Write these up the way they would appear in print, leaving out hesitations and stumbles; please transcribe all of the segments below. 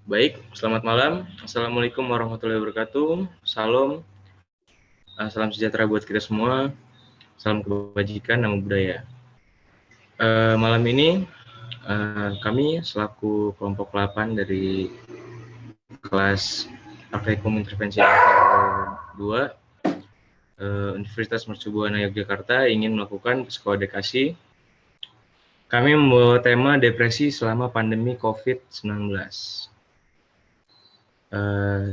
Baik, selamat malam. Assalamualaikum warahmatullahi wabarakatuh. Salam, salam sejahtera buat kita semua. Salam kebajikan, namo budaya. Malam ini kami selaku kelompok 8 dari kelas Praktikum Intervensi Angka 2 Universitas Mercu Buana Yogyakarta ingin melakukan psikoedukasi. Kami membawa tema depresi selama pandemi COVID-19.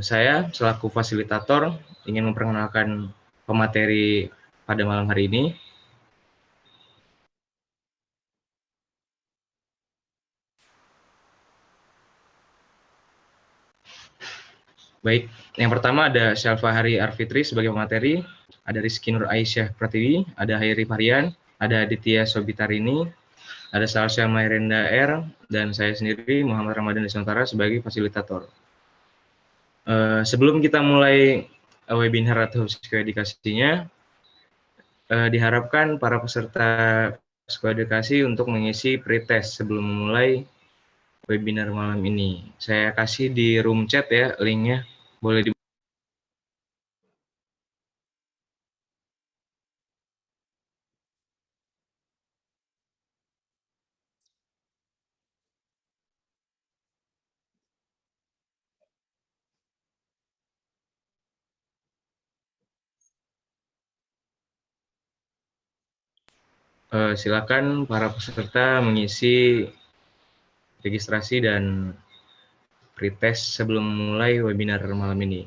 Saya selaku fasilitator ingin memperkenalkan pemateri pada malam hari ini. Baik, yang pertama ada Syalfahari Arfitri sebagai pemateri, ada Rizky Nur Aisyah Pratiwi, ada Hairi Varian, ada Aditya Sobitarini, ada Salsya Mairenda R, dan saya sendiri Muhammad Ramadan Nusantara sebagai fasilitator. Sebelum kita mulai webinar atau psikoedukasinya, diharapkan para peserta psikoedukasi untuk mengisi pretest sebelum memulai webinar malam ini. Saya kasih di room chat ya linknya, boleh di silakan para peserta mengisi registrasi dan pretest sebelum memulai webinar malam ini.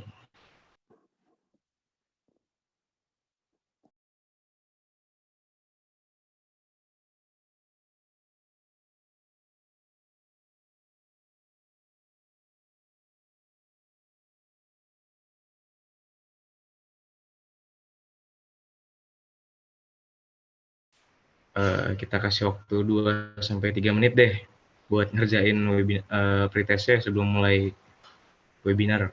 Kita kasih waktu 2-3 menit deh buat ngerjain pretestnya sebelum mulai webinar.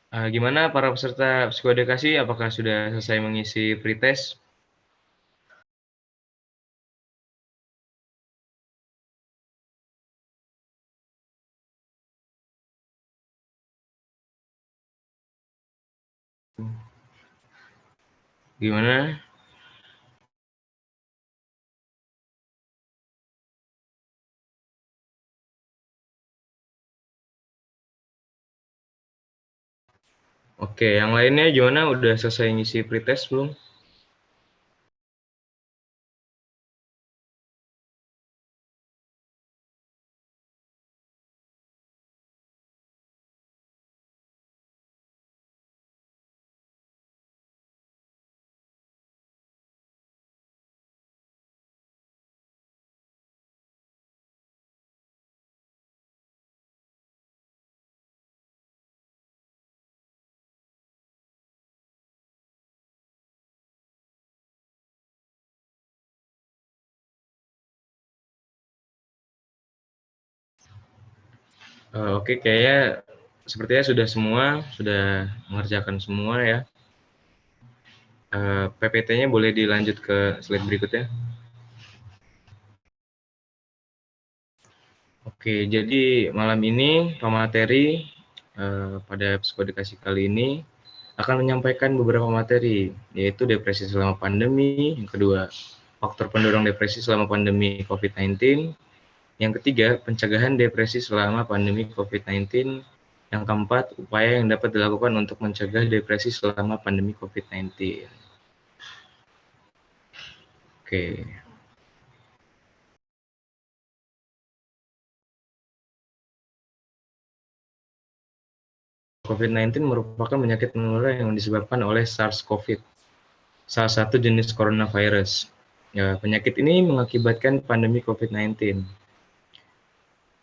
Gimana para peserta psikoedukasi, apakah sudah selesai mengisi pretest? Gimana? Oke, yang lainnya gimana? Udah selesai ngisi pretest belum? Oke, kayaknya sepertinya sudah mengerjakan semua ya. PPT-nya boleh dilanjut ke slide berikutnya. Oke, jadi malam ini pemateri pada psikodikasi kali ini akan menyampaikan beberapa materi, yaitu depresi selama pandemi, yang kedua, faktor pendorong depresi selama pandemi COVID-19, yang ketiga, pencegahan depresi selama pandemi COVID-19, yang keempat, upaya yang dapat dilakukan untuk mencegah depresi selama pandemi COVID-19. Oke. COVID-19 merupakan penyakit menular yang disebabkan oleh SARS-CoV, salah satu jenis coronavirus. Ya, penyakit ini mengakibatkan pandemi COVID-19.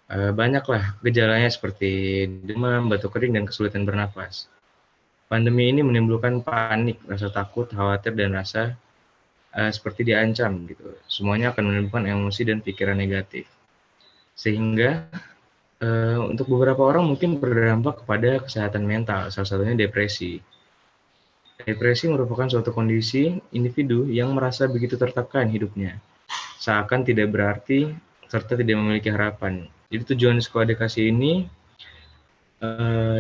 Banyaklah gejalanya seperti demam, batuk kering, dan kesulitan bernapas. Pandemi ini menimbulkan panik, rasa takut, khawatir, dan rasa seperti diancam gitu. Semuanya akan menimbulkan emosi dan pikiran negatif. Sehingga untuk beberapa orang mungkin berdampak kepada kesehatan mental, salah satunya depresi. Depresi merupakan suatu kondisi individu yang merasa begitu tertekan hidupnya, seakan tidak berarti serta tidak memiliki harapan. Jadi tujuan psikodikasi ini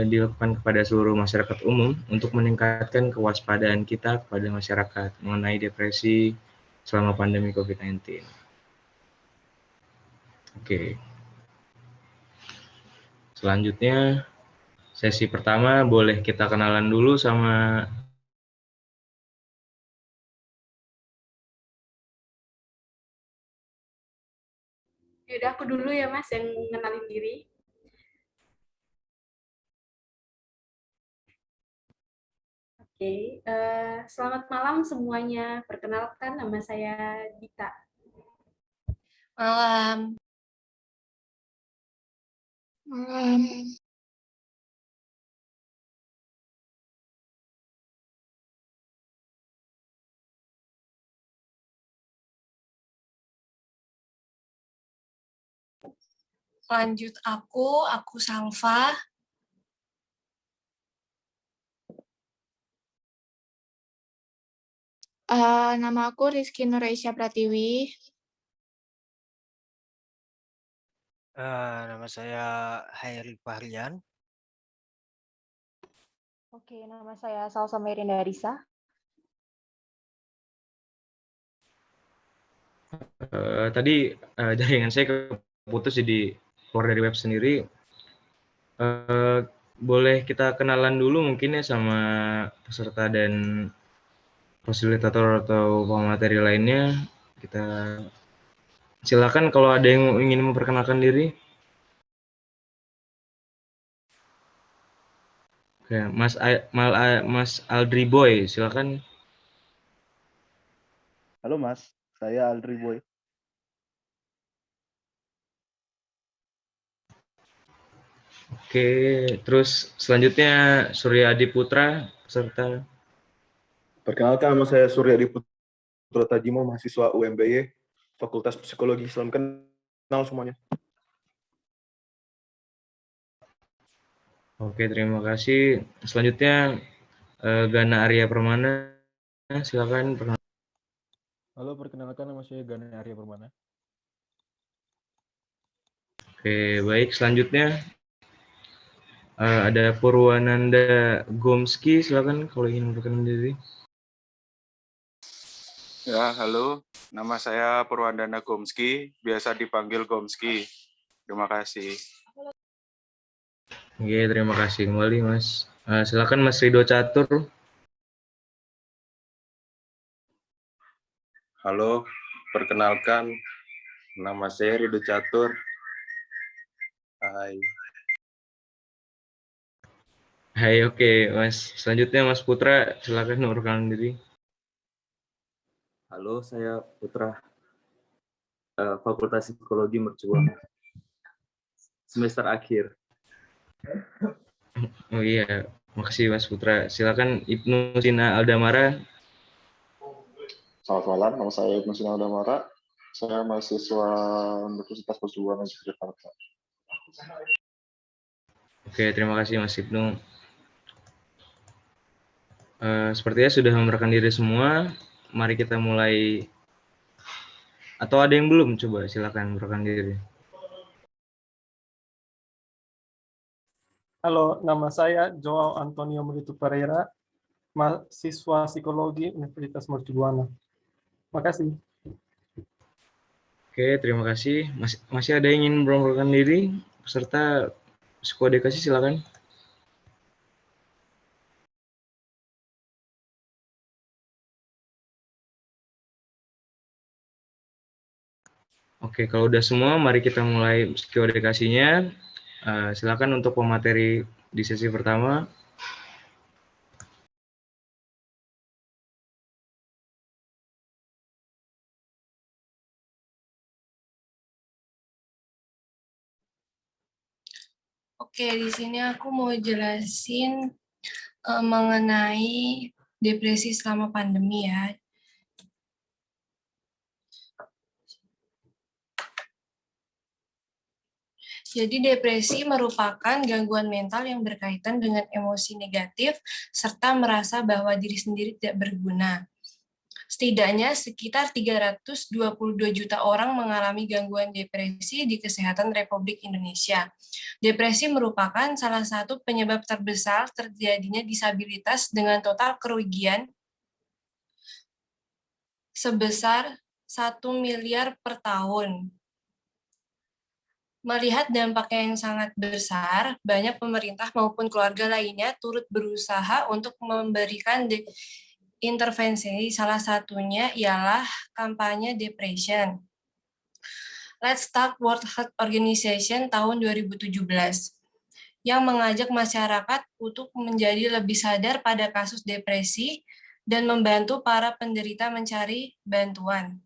dilakukan kepada seluruh masyarakat umum untuk meningkatkan kewaspadaan kita kepada masyarakat mengenai depresi selama pandemi COVID-19. Oke, selanjutnya sesi pertama boleh kita kenalan dulu sama. Yaudah aku dulu ya Mas yang ngenalin diri. Oke, selamat malam semuanya. Perkenalkan nama saya Dita. Malam. Malam. Lanjut aku Salva. Nama aku Rizky Nuraisya Pratiwi. Nama saya Hairi Fahrian. Oke, nama saya Salsa Merinda Risa. Tadi jaringan saya keputus jadi keluar dari web sendiri. Boleh kita kenalan dulu mungkin ya sama peserta dan fasilitator atau pemateri lainnya. Kita silakan kalau ada yang ingin memperkenalkan diri. Oke, Mas Aldri Boy, silakan. Halo Mas, saya Aldri Boy. Oke, terus selanjutnya Surya Adi Putra, peserta. Perkenalkan, nama saya Surya Diputra Tajimo, mahasiswa UMBY, Fakultas Psikologi. Salam kenal semuanya. Oke, terima kasih. Selanjutnya Gana Arya Permana, silakan. Halo, perkenalkan nama saya Gana Arya Permana. Oke, baik. Selanjutnya ada Purwananda Gomski, silakan kalau ingin memperkenalkan diri. Ya, halo. Nama saya Purwandana Gomski, biasa dipanggil Gomski. Terima kasih. Oke, terima kasih kembali, Mas. Silakan Mas Rido Catur. Halo, perkenalkan, nama saya Rido Catur. Hai. Hai, oke, Mas. Selanjutnya Mas Putra, silakan memperkenalkan diri. Halo, saya Putra, Fakultas Psikologi Mercubuana, semester akhir. Oh iya, makasih Mas Putra. Silakan Ibnu Sina Aldamara. Selamat malam, nama saya Ibnu Sina Aldamara. Saya mahasiswa Universitas Mercubuana Yogyakarta. Oke, terima kasih Mas Ibnu. Sepertinya sudah memberanikan diri semua. Mari kita mulai. Atau ada yang belum? Coba silakan memberanikan diri. Halo, nama saya Joao Antonio Melito Pereira, mahasiswa psikologi Universitas Mercubuana. Makasih. Oke, terima kasih. Masih ada yang ingin memberanikan diri? Peserta psikoedukasi silakan. Oke, kalau udah semua, mari kita mulai psikoedukasinya. Silakan untuk pemateri di sesi pertama. Oke, di sini aku mau jelasin mengenai depresi selama pandemi ya. Jadi depresi merupakan gangguan mental yang berkaitan dengan emosi negatif serta merasa bahwa diri sendiri tidak berguna. Setidaknya sekitar 322 juta orang mengalami gangguan depresi di Kesehatan Republik Indonesia. Depresi merupakan salah satu penyebab terbesar terjadinya disabilitas dengan total kerugian sebesar 1 miliar per tahun. Melihat dampaknya yang sangat besar, banyak pemerintah maupun keluarga lainnya turut berusaha untuk memberikan intervensi. Salah satunya ialah kampanye depression. Let's Talk World Health Organization tahun 2017 yang mengajak masyarakat untuk menjadi lebih sadar pada kasus depresi dan membantu para penderita mencari bantuan.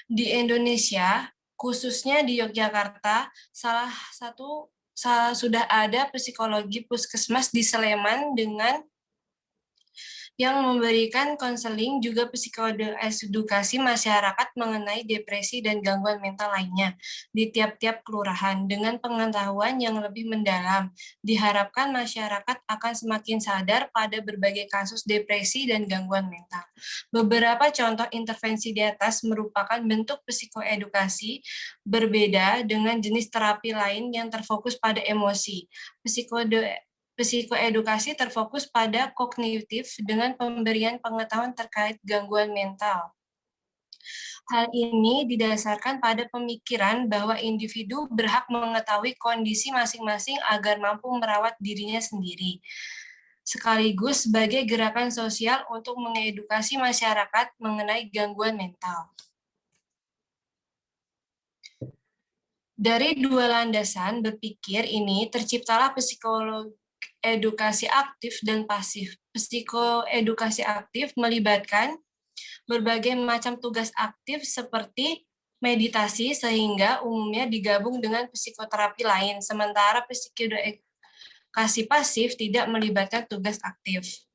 Di Indonesia, khususnya di Yogyakarta, sudah ada psikologi puskesmas di Sleman dengan yang memberikan konseling juga psikoedukasi masyarakat mengenai depresi dan gangguan mental lainnya di tiap-tiap kelurahan dengan pengetahuan yang lebih mendalam. Diharapkan masyarakat akan semakin sadar pada berbagai kasus depresi dan gangguan mental. Beberapa contoh intervensi di atas merupakan bentuk psikoedukasi berbeda dengan jenis terapi lain yang terfokus pada emosi. Psikoedukasi terfokus pada kognitif dengan pemberian pengetahuan terkait gangguan mental. Hal ini didasarkan pada pemikiran bahwa individu berhak mengetahui kondisi masing-masing agar mampu merawat dirinya sendiri, sekaligus sebagai gerakan sosial untuk mengedukasi masyarakat mengenai gangguan mental. Dari dua landasan berpikir ini terciptalah psikoedukasi aktif dan pasif. Psikoedukasi aktif melibatkan berbagai macam tugas aktif seperti meditasi sehingga umumnya digabung dengan psikoterapi lain, sementara psikoedukasi pasif tidak melibatkan tugas aktif.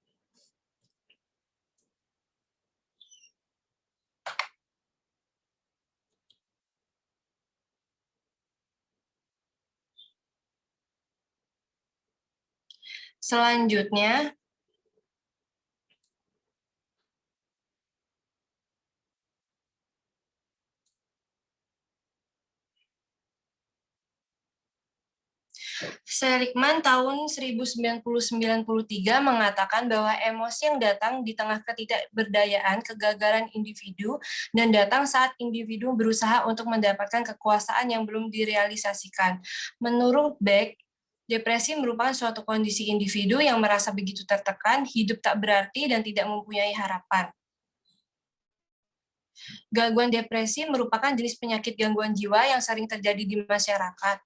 Selanjutnya, Seligman tahun 1993 mengatakan bahwa emosi yang datang di tengah ketidakberdayaan, kegagalan individu, dan datang saat individu berusaha untuk mendapatkan kekuasaan yang belum direalisasikan. Menurut Beck, depresi merupakan suatu kondisi individu yang merasa begitu tertekan, hidup tak berarti, dan tidak mempunyai harapan. Gangguan depresi merupakan jenis penyakit gangguan jiwa yang sering terjadi di masyarakat.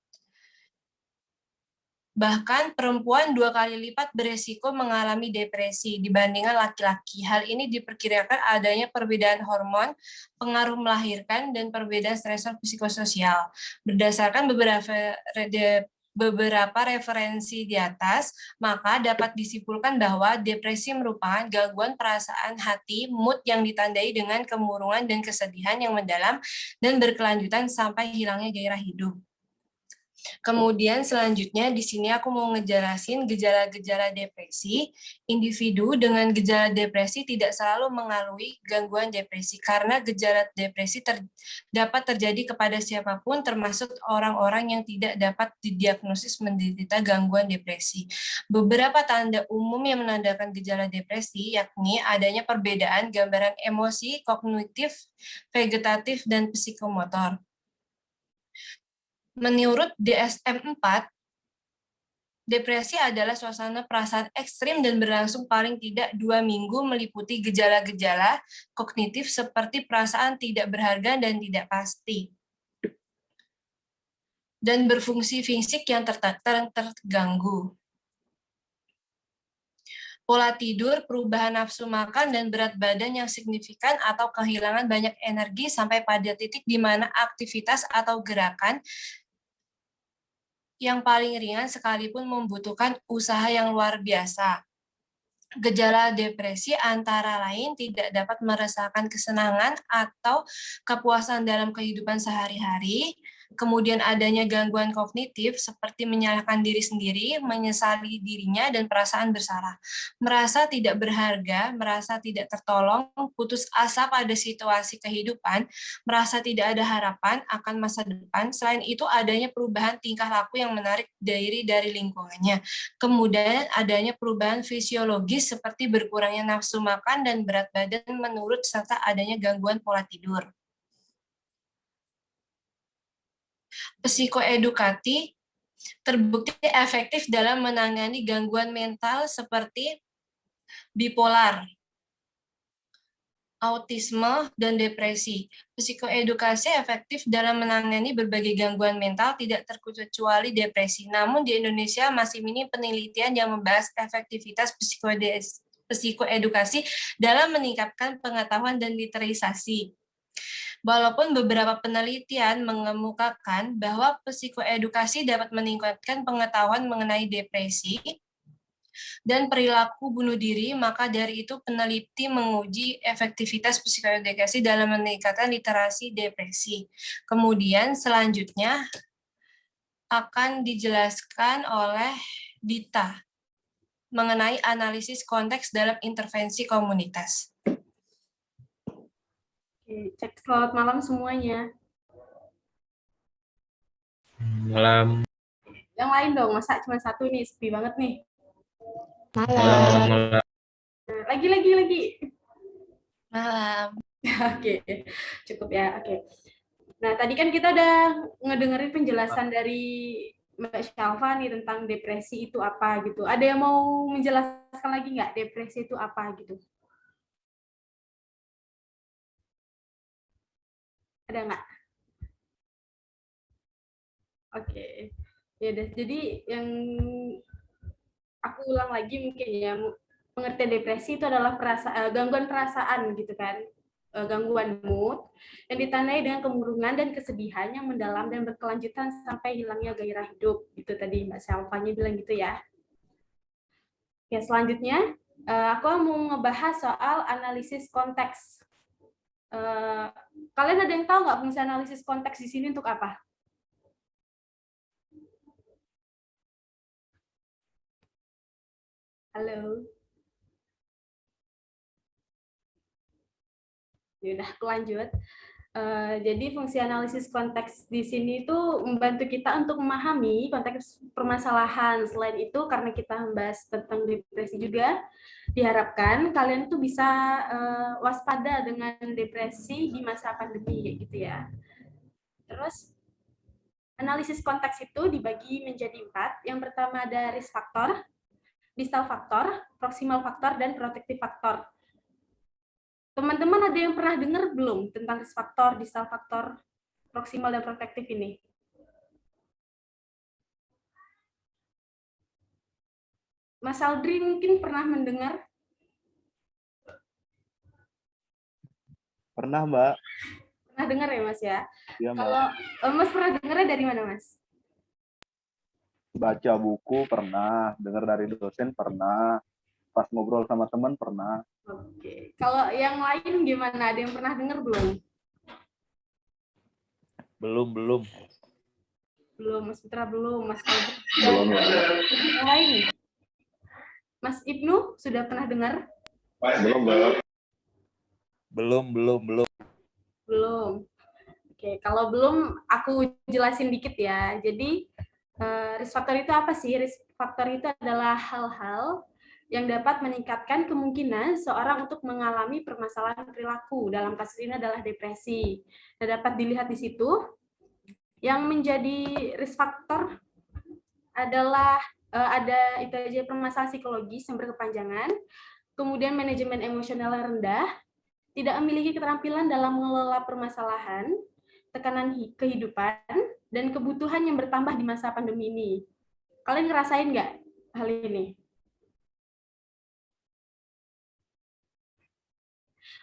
Bahkan perempuan 2 kali lipat beresiko mengalami depresi dibandingkan laki-laki. Hal ini diperkirakan adanya perbedaan hormon, pengaruh melahirkan, dan perbedaan stresor psikososial. Berdasarkan beberapa referensi di atas, maka dapat disimpulkan bahwa depresi merupakan gangguan perasaan hati, mood yang ditandai dengan kemurungan dan kesedihan yang mendalam dan berkelanjutan sampai hilangnya gairah hidup. Kemudian selanjutnya di sini aku mau ngejelasin gejala-gejala depresi. Individu dengan gejala depresi tidak selalu mengalami gangguan depresi karena gejala depresi dapat terjadi kepada siapapun termasuk orang-orang yang tidak dapat didiagnosis menderita gangguan depresi. Beberapa tanda umum yang menandakan gejala depresi yakni adanya perbedaan gambaran emosi, kognitif, vegetatif, dan psikomotor. Menurut DSM-4, depresi adalah suasana perasaan ekstrim dan berlangsung paling tidak 2 minggu meliputi gejala-gejala kognitif seperti perasaan tidak berharga dan tidak pasti. Dan berfungsi fisik yang terganggu. Pola tidur, perubahan nafsu makan, dan berat badan yang signifikan atau kehilangan banyak energi sampai pada titik di mana aktivitas atau gerakan yang paling ringan sekalipun membutuhkan usaha yang luar biasa. Gejala depresi antara lain tidak dapat merasakan kesenangan atau kepuasan dalam kehidupan sehari-hari, kemudian adanya gangguan kognitif seperti menyalahkan diri sendiri, menyesali dirinya, dan perasaan bersalah. Merasa tidak berharga, merasa tidak tertolong, putus asa pada situasi kehidupan, merasa tidak ada harapan akan masa depan. Selain itu adanya perubahan tingkah laku yang menarik diri dari lingkungannya. Kemudian adanya perubahan fisiologis seperti berkurangnya nafsu makan dan berat badan menurut serta adanya gangguan pola tidur. Psikoedukasi terbukti efektif dalam menangani gangguan mental seperti bipolar, autisme, dan depresi. Psikoedukasi efektif dalam menangani berbagai gangguan mental tidak terkecuali depresi. Namun di Indonesia masih minim penelitian yang membahas efektivitas psikoedukasi dalam meningkatkan pengetahuan dan literasi. Walaupun beberapa penelitian mengemukakan bahwa psikoedukasi dapat meningkatkan pengetahuan mengenai depresi dan perilaku bunuh diri, maka dari itu peneliti menguji efektivitas psikoedukasi dalam meningkatkan literasi depresi. Kemudian selanjutnya akan dijelaskan oleh Dita mengenai analisis konteks dalam intervensi komunitas. Oke, cek selamat malam semuanya. Malam. Yang lain dong, masa cuma satu nih, sepi banget nih. Malam. Lagi. Malam. Oke, cukup ya. Oke. Nah, tadi kan kita udah ngedengerin penjelasan dari Mbak Syalfa nih tentang depresi itu apa gitu. Ada yang mau menjelaskan lagi nggak depresi itu apa gitu? Ada nggak? Oke. Ya udah. Jadi yang aku ulang lagi mungkin ya, pengertian depresi itu adalah gangguan perasaan gitu kan, gangguan mood yang ditandai dengan kemurungan dan kesedihan yang mendalam dan berkelanjutan sampai hilangnya gairah hidup. Itu tadi Mbak Syalfanya bilang gitu ya. Oke, selanjutnya aku mau ngebahas soal analisis konteks. Kalian ada yang tahu nggak fungsi analisis konteks di sini untuk apa? Halo. Yaudah, aku lanjut. Jadi fungsi analisis konteks di sini itu membantu kita untuk memahami konteks permasalahan. Selain itu, karena kita membahas tentang depresi juga, diharapkan kalian tuh bisa waspada dengan depresi di masa pandemi, kayak gitu ya. Terus, analisis konteks itu dibagi menjadi 4. Yang pertama ada risk factor, distal factor, proximal factor, dan protective factor. Teman-teman ada yang pernah dengar belum tentang risk factor, distal factor, proximal, dan protective ini? Mas Aldri mungkin pernah mendengar? Pernah, Mbak. Pernah dengar ya, Mas ya? Iya, Mbak. Kalau Mas pernah dengarnya dari mana, Mas? Baca buku pernah, dengar dari dosen pernah, pas ngobrol sama teman pernah. Oke. Kalau yang lain gimana? Ada yang pernah dengar belum? Belum. Belum, Mas Putra belum, Mas Kalbi. Belum. Yang lain nih? Mas Ibnu sudah pernah dengar? Belum. Belum. Oke, kalau belum aku jelasin dikit ya. Jadi risk factor itu apa sih? Risk factor itu adalah hal-hal yang dapat meningkatkan kemungkinan seorang untuk mengalami permasalahan perilaku. Dalam kasus ini adalah depresi. Nah, dapat dilihat di situ. Yang menjadi risk factor adalah ada itu aja permasalahan psikologis yang berkepanjangan, kemudian manajemen emosional yang rendah, tidak memiliki keterampilan dalam mengelola permasalahan, tekanan kehidupan, dan kebutuhan yang bertambah di masa pandemi ini. Kalian ngerasain nggak hal ini?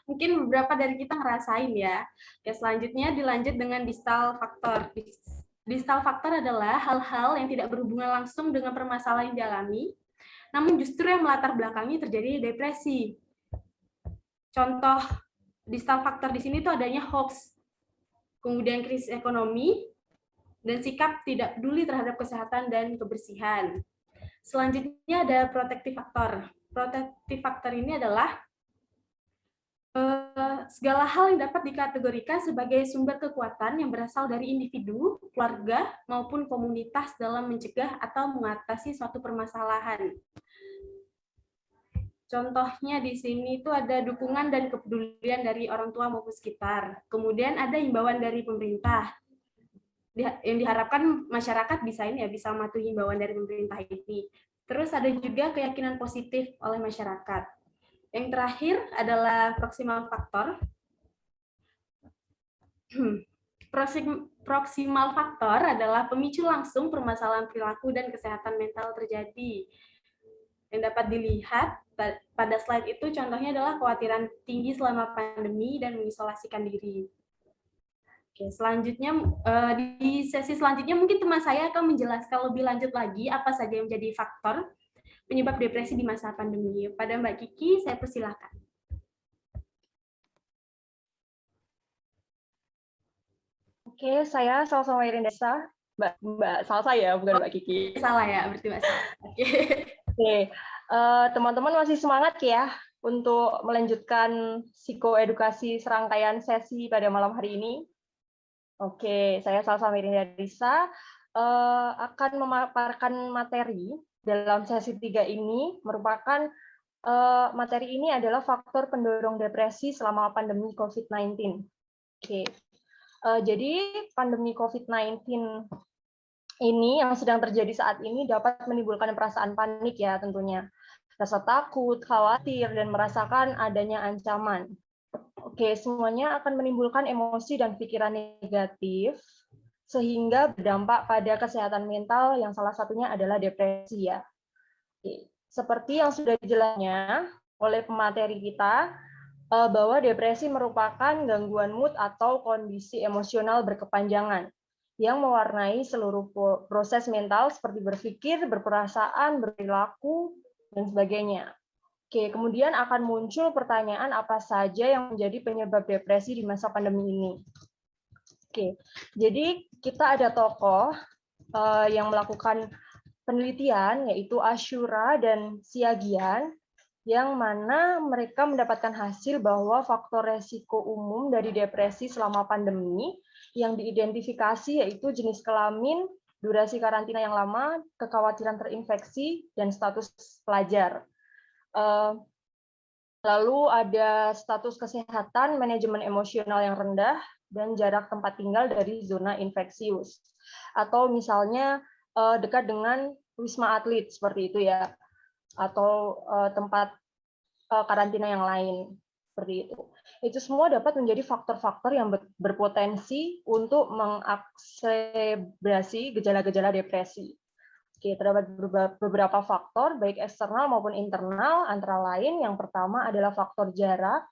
Mungkin beberapa dari kita ngerasain ya. Oke, selanjutnya dilanjut dengan distal faktor. Distal faktor adalah hal-hal yang tidak berhubungan langsung dengan permasalahan yang dialami, namun justru yang melatar belakangi terjadi depresi. Contoh distal faktor di sini tuh adanya hoax, kemudian krisis ekonomi, dan sikap tidak peduli terhadap kesehatan dan kebersihan. Selanjutnya ada protective factor. Protective factor ini adalah segala hal yang dapat dikategorikan sebagai sumber kekuatan yang berasal dari individu, keluarga, maupun komunitas dalam mencegah atau mengatasi suatu permasalahan. Contohnya di sini itu ada dukungan dan kepedulian dari orang tua maupun sekitar. Kemudian ada himbauan dari pemerintah. Yang diharapkan masyarakat bisa bisa mematuhi himbauan dari pemerintah ini. Terus ada juga keyakinan positif oleh masyarakat. Yang terakhir adalah proximal factor. Proximal factor adalah pemicu langsung permasalahan perilaku dan kesehatan mental terjadi. Yang dapat dilihat pada slide itu contohnya adalah kekhawatiran tinggi selama pandemi dan mengisolasikan diri. Oke, selanjutnya di sesi selanjutnya mungkin teman saya akan menjelaskan lebih lanjut lagi apa saja yang menjadi faktor penyebab depresi di masa pandemi. Pada Mbak Kiki, saya persilahkan. Oke, saya Salsa Mairindesa. Mbak Salsa ya, bukan Mbak Kiki. Salah ya, berarti Mbak Salsa. Oke, teman-teman masih semangat ya untuk melanjutkan psikoedukasi serangkaian sesi pada malam hari ini. Oke, saya Salsa Mairindesa akan memaparkan materi dalam sesi 3 ini, merupakan materi ini adalah faktor pendorong depresi selama pandemi COVID-19. Oke. Jadi pandemi COVID-19 ini yang sedang terjadi saat ini dapat menimbulkan perasaan panik ya tentunya. Rasa takut, khawatir, dan merasakan adanya ancaman. Oke, semuanya akan menimbulkan emosi dan pikiran negatif sehingga berdampak pada kesehatan mental yang salah satunya adalah depresi ya. Oke. Seperti yang sudah dijelasnya oleh pemateri kita, bahwa depresi merupakan gangguan mood atau kondisi emosional berkepanjangan yang mewarnai seluruh proses mental seperti berpikir, berperasaan, berperilaku, dan sebagainya. Oke, kemudian akan muncul pertanyaan apa saja yang menjadi penyebab depresi di masa pandemi ini. Oke, jadi kita ada tokoh yang melakukan penelitian, yaitu Ashura dan Siagian, yang mana mereka mendapatkan hasil bahwa faktor resiko umum dari depresi selama pandemi yang diidentifikasi yaitu jenis kelamin, durasi karantina yang lama, kekhawatiran terinfeksi, dan status pelajar. Lalu ada status kesehatan, manajemen emosional yang rendah, dan jarak tempat tinggal dari zona infeksius. Atau misalnya dekat dengan wisma atlet seperti itu ya, atau tempat karantina yang lain seperti itu. Itu semua dapat menjadi faktor-faktor yang berpotensi untuk mengakselerasi gejala-gejala depresi. Oke, terdapat beberapa faktor baik eksternal maupun internal, antara lain yang pertama adalah faktor jarak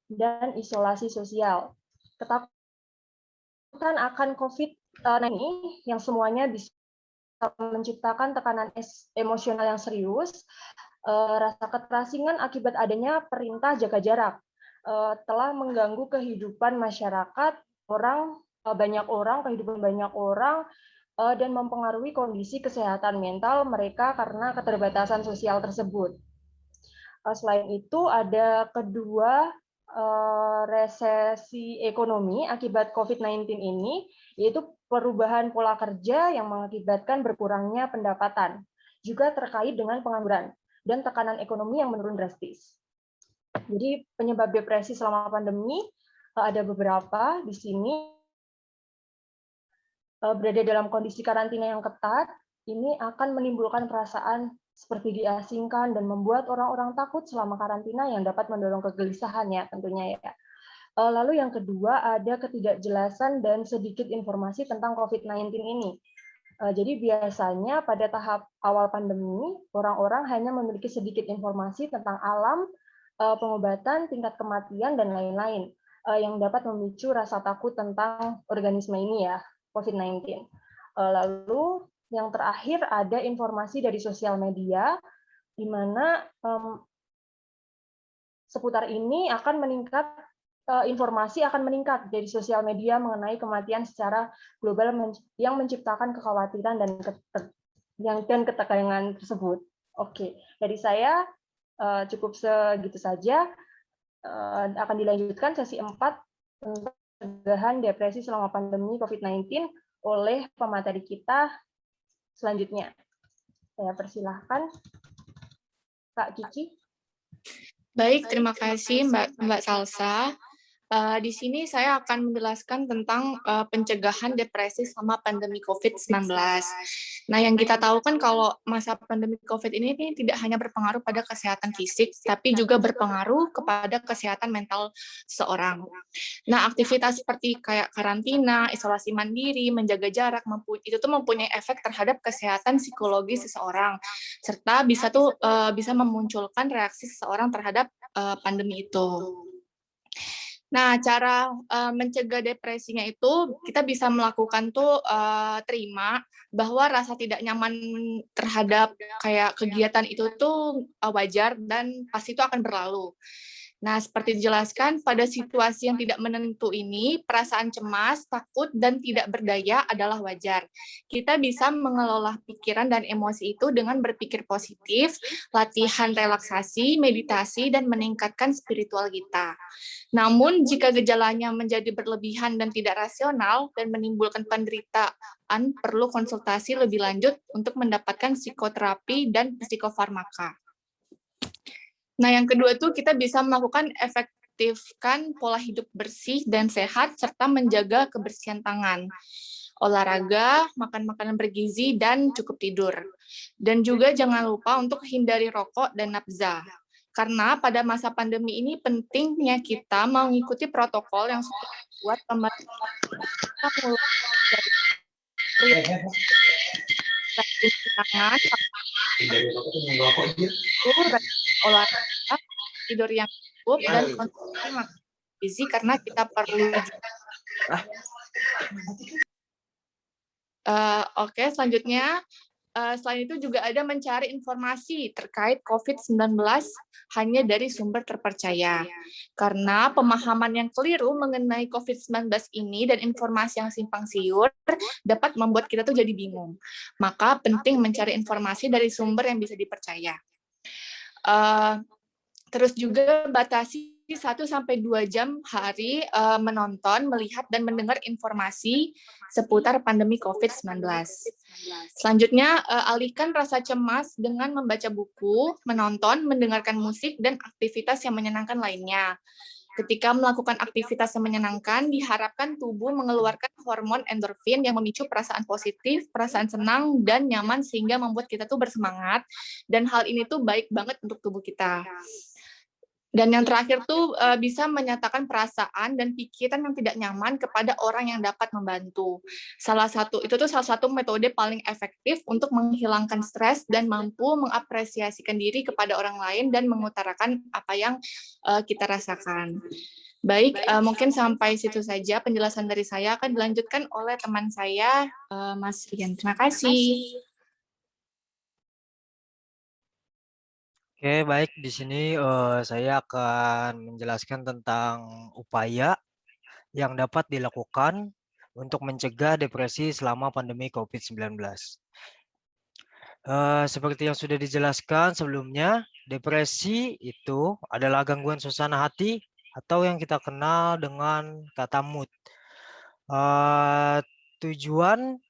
dan isolasi sosial. Ketakutan akan COVID-19 yang semuanya bisa menciptakan tekanan emosional yang serius, rasa keterasingan akibat adanya perintah jaga jarak, telah mengganggu kehidupan masyarakat, kehidupan banyak orang, dan mempengaruhi kondisi kesehatan mental mereka karena keterbatasan sosial tersebut. Selain itu, ada kedua resesi ekonomi akibat COVID-19 ini, yaitu perubahan pola kerja yang mengakibatkan berkurangnya pendapatan, juga terkait dengan pengangguran dan tekanan ekonomi yang menurun drastis. Jadi penyebab depresi selama pandemi ada beberapa di sini. Berada dalam kondisi karantina yang ketat, ini akan menimbulkan perasaan seperti diasingkan dan membuat orang-orang takut selama karantina yang dapat mendorong kegelisahan ya tentunya ya. Lalu yang kedua ada ketidakjelasan dan sedikit informasi tentang COVID-19 ini. Jadi biasanya pada tahap awal pandemi, orang-orang hanya memiliki sedikit informasi tentang alam, pengobatan, tingkat kematian, dan lain-lain yang dapat memicu rasa takut tentang organisme ini ya, COVID-19. Lalu yang terakhir ada informasi dari sosial media, di mana seputar ini akan meningkat, informasi akan meningkat dari sosial media mengenai kematian secara global yang menciptakan kekhawatiran dan ketegangan tersebut. Oke, dari saya cukup segitu saja. Akan dilanjutkan sesi 4 tentang pencegahan depresi selama pandemi COVID-19 oleh pemateri kita selanjutnya. Saya persilahkan Kak Cici. Baik, terima kasih Mbak Salsa. Di sini saya akan menjelaskan tentang pencegahan depresi selama pandemi COVID-19. Nah, yang kita tahu kan kalau masa pandemi COVID ini tidak hanya berpengaruh pada kesehatan fisik, tapi juga berpengaruh kepada kesehatan mental seseorang. Nah, aktivitas seperti kayak karantina, isolasi mandiri, menjaga jarak, itu tuh mempunyai efek terhadap kesehatan psikologis seseorang, serta bisa memunculkan reaksi seseorang terhadap pandemi itu. Nah, cara mencegah depresinya itu kita bisa melakukan terima bahwa rasa tidak nyaman terhadap kayak kegiatan itu tuh wajar dan pasti itu akan berlalu. Nah, seperti dijelaskan, pada situasi yang tidak menentu ini, perasaan cemas, takut, dan tidak berdaya adalah wajar. Kita bisa mengelola pikiran dan emosi itu dengan berpikir positif, latihan relaksasi, meditasi, dan meningkatkan spiritual kita. Namun, jika gejalanya menjadi berlebihan dan tidak rasional dan menimbulkan penderitaan, perlu konsultasi lebih lanjut untuk mendapatkan psikoterapi dan psikofarmaka. Nah, yang kedua tuh kita bisa melakukan efektifkan pola hidup bersih dan sehat, serta menjaga kebersihan tangan, olahraga, makan makanan bergizi, dan cukup tidur. Dan juga jangan lupa untuk hindari rokok dan nafza. Karena pada masa pandemi ini pentingnya kita mengikuti protokol yang sudah dibuat pemerintah dari tangan, olahraga, tidur yang cukup, dan konsumsi makanan gizi karena kita perlu. Oke, selanjutnya. Selain itu juga ada mencari informasi terkait COVID-19 hanya dari sumber terpercaya. Karena pemahaman yang keliru mengenai COVID-19 ini dan informasi yang simpang siur dapat membuat kita tuh jadi bingung. Maka penting mencari informasi dari sumber yang bisa dipercaya. Terus juga batasi 1-2 jam hari menonton, melihat, dan mendengar informasi seputar pandemi COVID-19. Selanjutnya, alihkan rasa cemas dengan membaca buku, menonton, mendengarkan musik, dan aktivitas yang menyenangkan lainnya. Ketika melakukan aktivitas yang menyenangkan, diharapkan tubuh mengeluarkan hormon endorfin yang memicu perasaan positif, perasaan senang, dan nyaman sehingga membuat kita tuh bersemangat, dan hal ini tuh baik banget untuk tubuh kita. Dan yang terakhir tuh bisa menyatakan perasaan dan pikiran yang tidak nyaman kepada orang yang dapat membantu. Salah satu metode paling efektif untuk menghilangkan stres dan mampu mengapresiasikan diri kepada orang lain dan mengutarakan apa yang kita rasakan. Baik, mungkin sampai situ saja penjelasan dari saya, akan dilanjutkan oleh teman saya, Mas Rian. Terima kasih. Oke, baik. Di sini saya akan menjelaskan tentang upaya yang dapat dilakukan untuk mencegah depresi selama pandemi COVID-19. Seperti yang sudah dijelaskan sebelumnya, depresi itu adalah gangguan suasana hati atau yang kita kenal dengan kata mood. Tujuan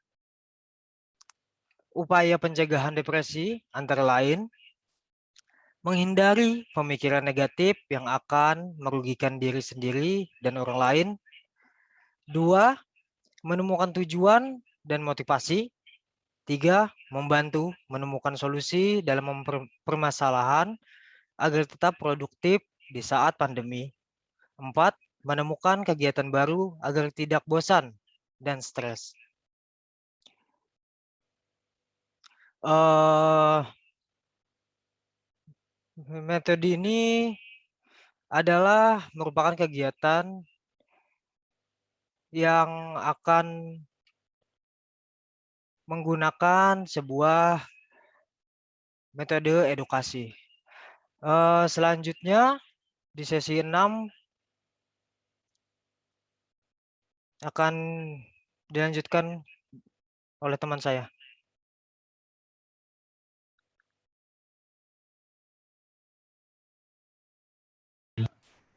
upaya pencegahan depresi antara lain menghindari pemikiran negatif yang akan merugikan diri sendiri dan orang lain. 2. Menemukan tujuan dan motivasi. 3. Membantu menemukan solusi dalam permasalahan agar tetap produktif di saat pandemi. 4. Menemukan kegiatan baru agar tidak bosan dan stres. Metode ini adalah merupakan kegiatan yang akan menggunakan sebuah metode edukasi. Selanjutnya di sesi 6 akan dilanjutkan oleh teman saya.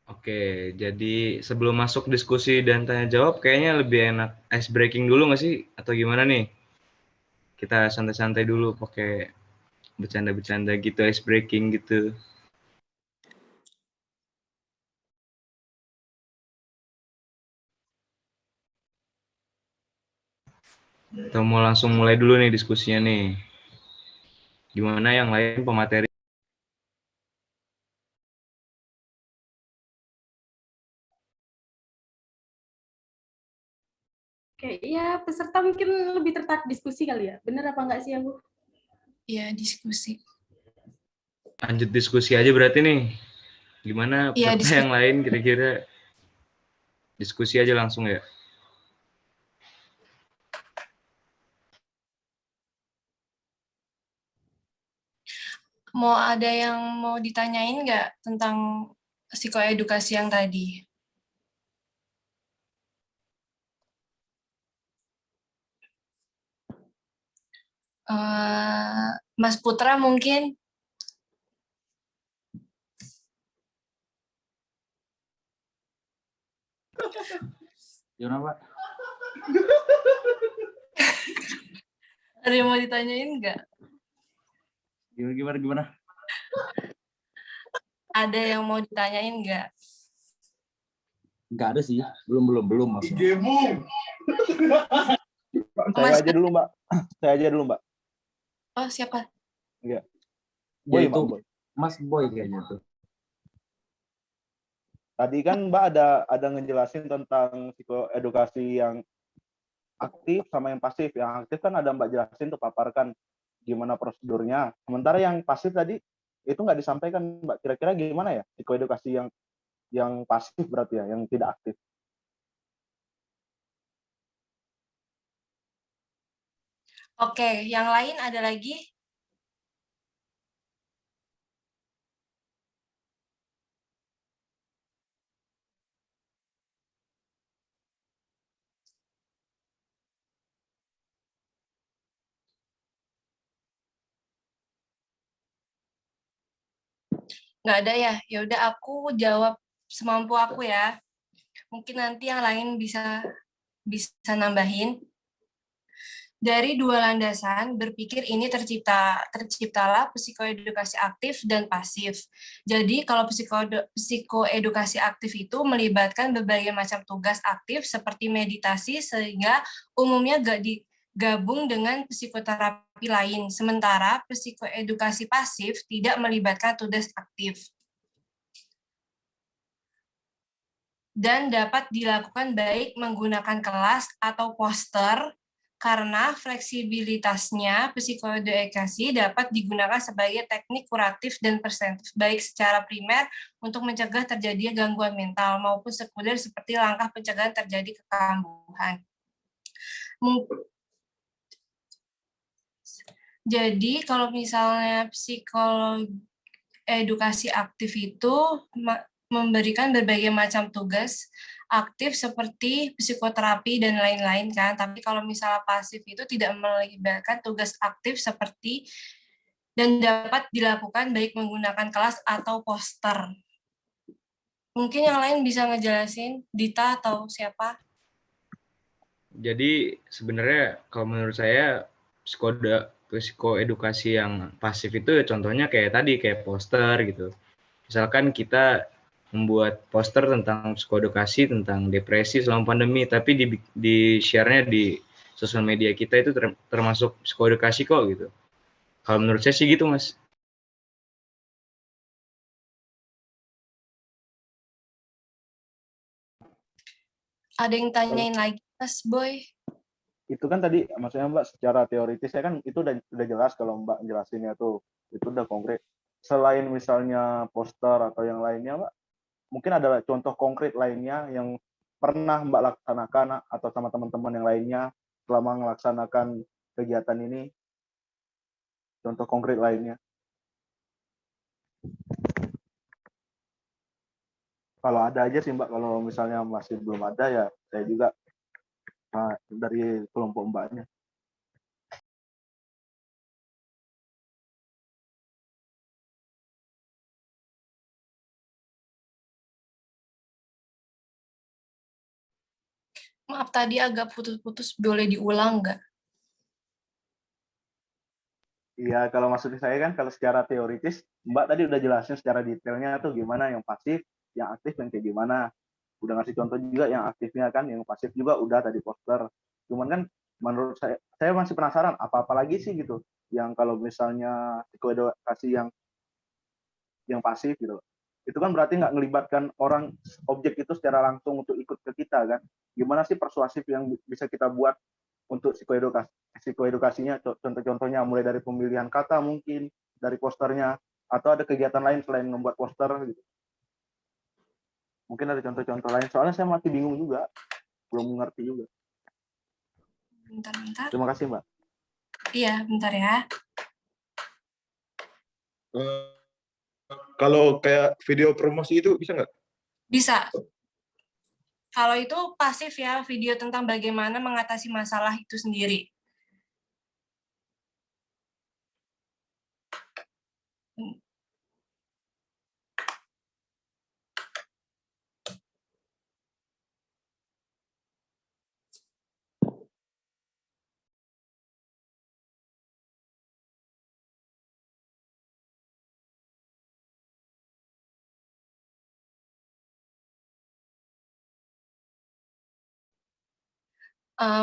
Oke, jadi sebelum masuk diskusi dan tanya jawab, kayaknya lebih enak ice breaking dulu nggak sih? Atau gimana nih? Kita santai-santai dulu pakai bercanda-bercanda gitu, ice breaking gitu. Kita mau langsung mulai dulu nih diskusinya nih. Gimana yang lain pemateri? Oke, ya peserta mungkin lebih tertarik diskusi kali ya. Bener apa enggak sih, Bu? Iya, diskusi. Lanjut diskusi aja berarti nih. Gimana peserta yang lain kira-kira? Diskusi aja langsung ya. Mau ada yang mau ditanyain nggak tentang psikoedukasi yang tadi? Mas Putra mungkin? Gimana, Pak? Ada yang mau ditanyain nggak? Gimana? Ada yang mau ditanyain nggak? Nggak ada sih, belum maksudnya. Saya aja dulu, Mbak. Oh, siapa? Iya. Boy, itu Mas Boy kayaknya tuh. Tadi kan Mbak ada ngejelasin tentang psikoedukasi yang aktif sama yang pasif. Yang aktif kan ada Mbak jelasin tuh, paparkan gimana prosedurnya. Sementara yang pasif tadi itu nggak disampaikan, Mbak. Kira-kira gimana ya psikoedukasi yang pasif berarti ya, yang tidak aktif? Oke, yang lain ada lagi? Nggak ada ya? Ya udah aku jawab semampu aku ya. Mungkin nanti yang lain bisa nambahin. Dari dua landasan berpikir ini terciptalah psikoedukasi aktif dan pasif. Jadi kalau psikoedukasi aktif itu melibatkan berbagai macam tugas aktif seperti meditasi sehingga umumnya gak digabung dengan psikoterapi lain. Sementara psikoedukasi pasif tidak melibatkan tugas aktif. Dan dapat dilakukan baik menggunakan kelas atau poster, karena fleksibilitasnya psikoedukasi dapat digunakan sebagai teknik kuratif dan preventif baik secara primer untuk mencegah terjadinya gangguan mental maupun sekunder seperti langkah pencegahan terjadi kekambuhan. Jadi kalau misalnya psikologi edukasi aktif itu memberikan berbagai macam tugas aktif seperti psikoterapi dan lain-lain kan. Tapi kalau misalnya pasif itu tidak melibatkan tugas aktif seperti dan dapat dilakukan baik menggunakan kelas atau poster. Mungkin yang lain bisa ngejelasin, Dita atau siapa? Jadi sebenarnya kalau menurut saya psikoedukasi yang pasif itu contohnya kayak tadi, kayak poster gitu. Misalkan kita membuat poster tentang psikoedukasi, tentang depresi selama pandemi, tapi di share-nya di sosial media kita itu termasuk psikoedukasi kok gitu. Kalau menurut saya sih gitu, Mas. Ada yang tanyain lagi, Mas Boy? Itu kan tadi maksudnya Mbak secara teoritis ya kan itu udah jelas kalau Mbak jelasinnya tuh itu udah konkret. Selain misalnya poster atau yang lainnya Mbak, mungkin ada contoh konkret lainnya yang pernah Mbak laksanakan atau sama teman-teman yang lainnya selama melaksanakan kegiatan ini, contoh konkret lainnya. Kalau ada aja sih Mbak, kalau misalnya masih belum ada ya saya juga dari kelompok Mbaknya. Maaf tadi agak putus-putus, boleh diulang nggak? Iya, kalau maksud saya kan kalau secara teoritis Mbak tadi udah jelasin secara detailnya tuh gimana yang pasif, yang aktif dan kayak gimana. Udah ngasih contoh juga yang aktifnya kan, yang pasif juga udah tadi poster. Cuman kan menurut saya masih penasaran apa-apa lagi sih gitu yang kalau misalnya psikoedukasi yang pasif gitu. Itu kan berarti nggak ngelibatkan orang objek itu secara langsung untuk ikut ke kita kan. Gimana sih persuasif yang bisa kita buat untuk psikoedukasinya, contoh-contohnya mulai dari pemilihan kata mungkin, dari posternya, atau ada kegiatan lain selain membuat poster gitu. Mungkin ada contoh-contoh lain, soalnya saya masih bingung juga, belum mengerti juga. Bentar-bentar. Terima kasih Mbak. Iya, bentar ya. Kalau kayak video promosi itu bisa nggak? Bisa. Kalau itu pasif ya, video tentang bagaimana mengatasi masalah itu sendiri.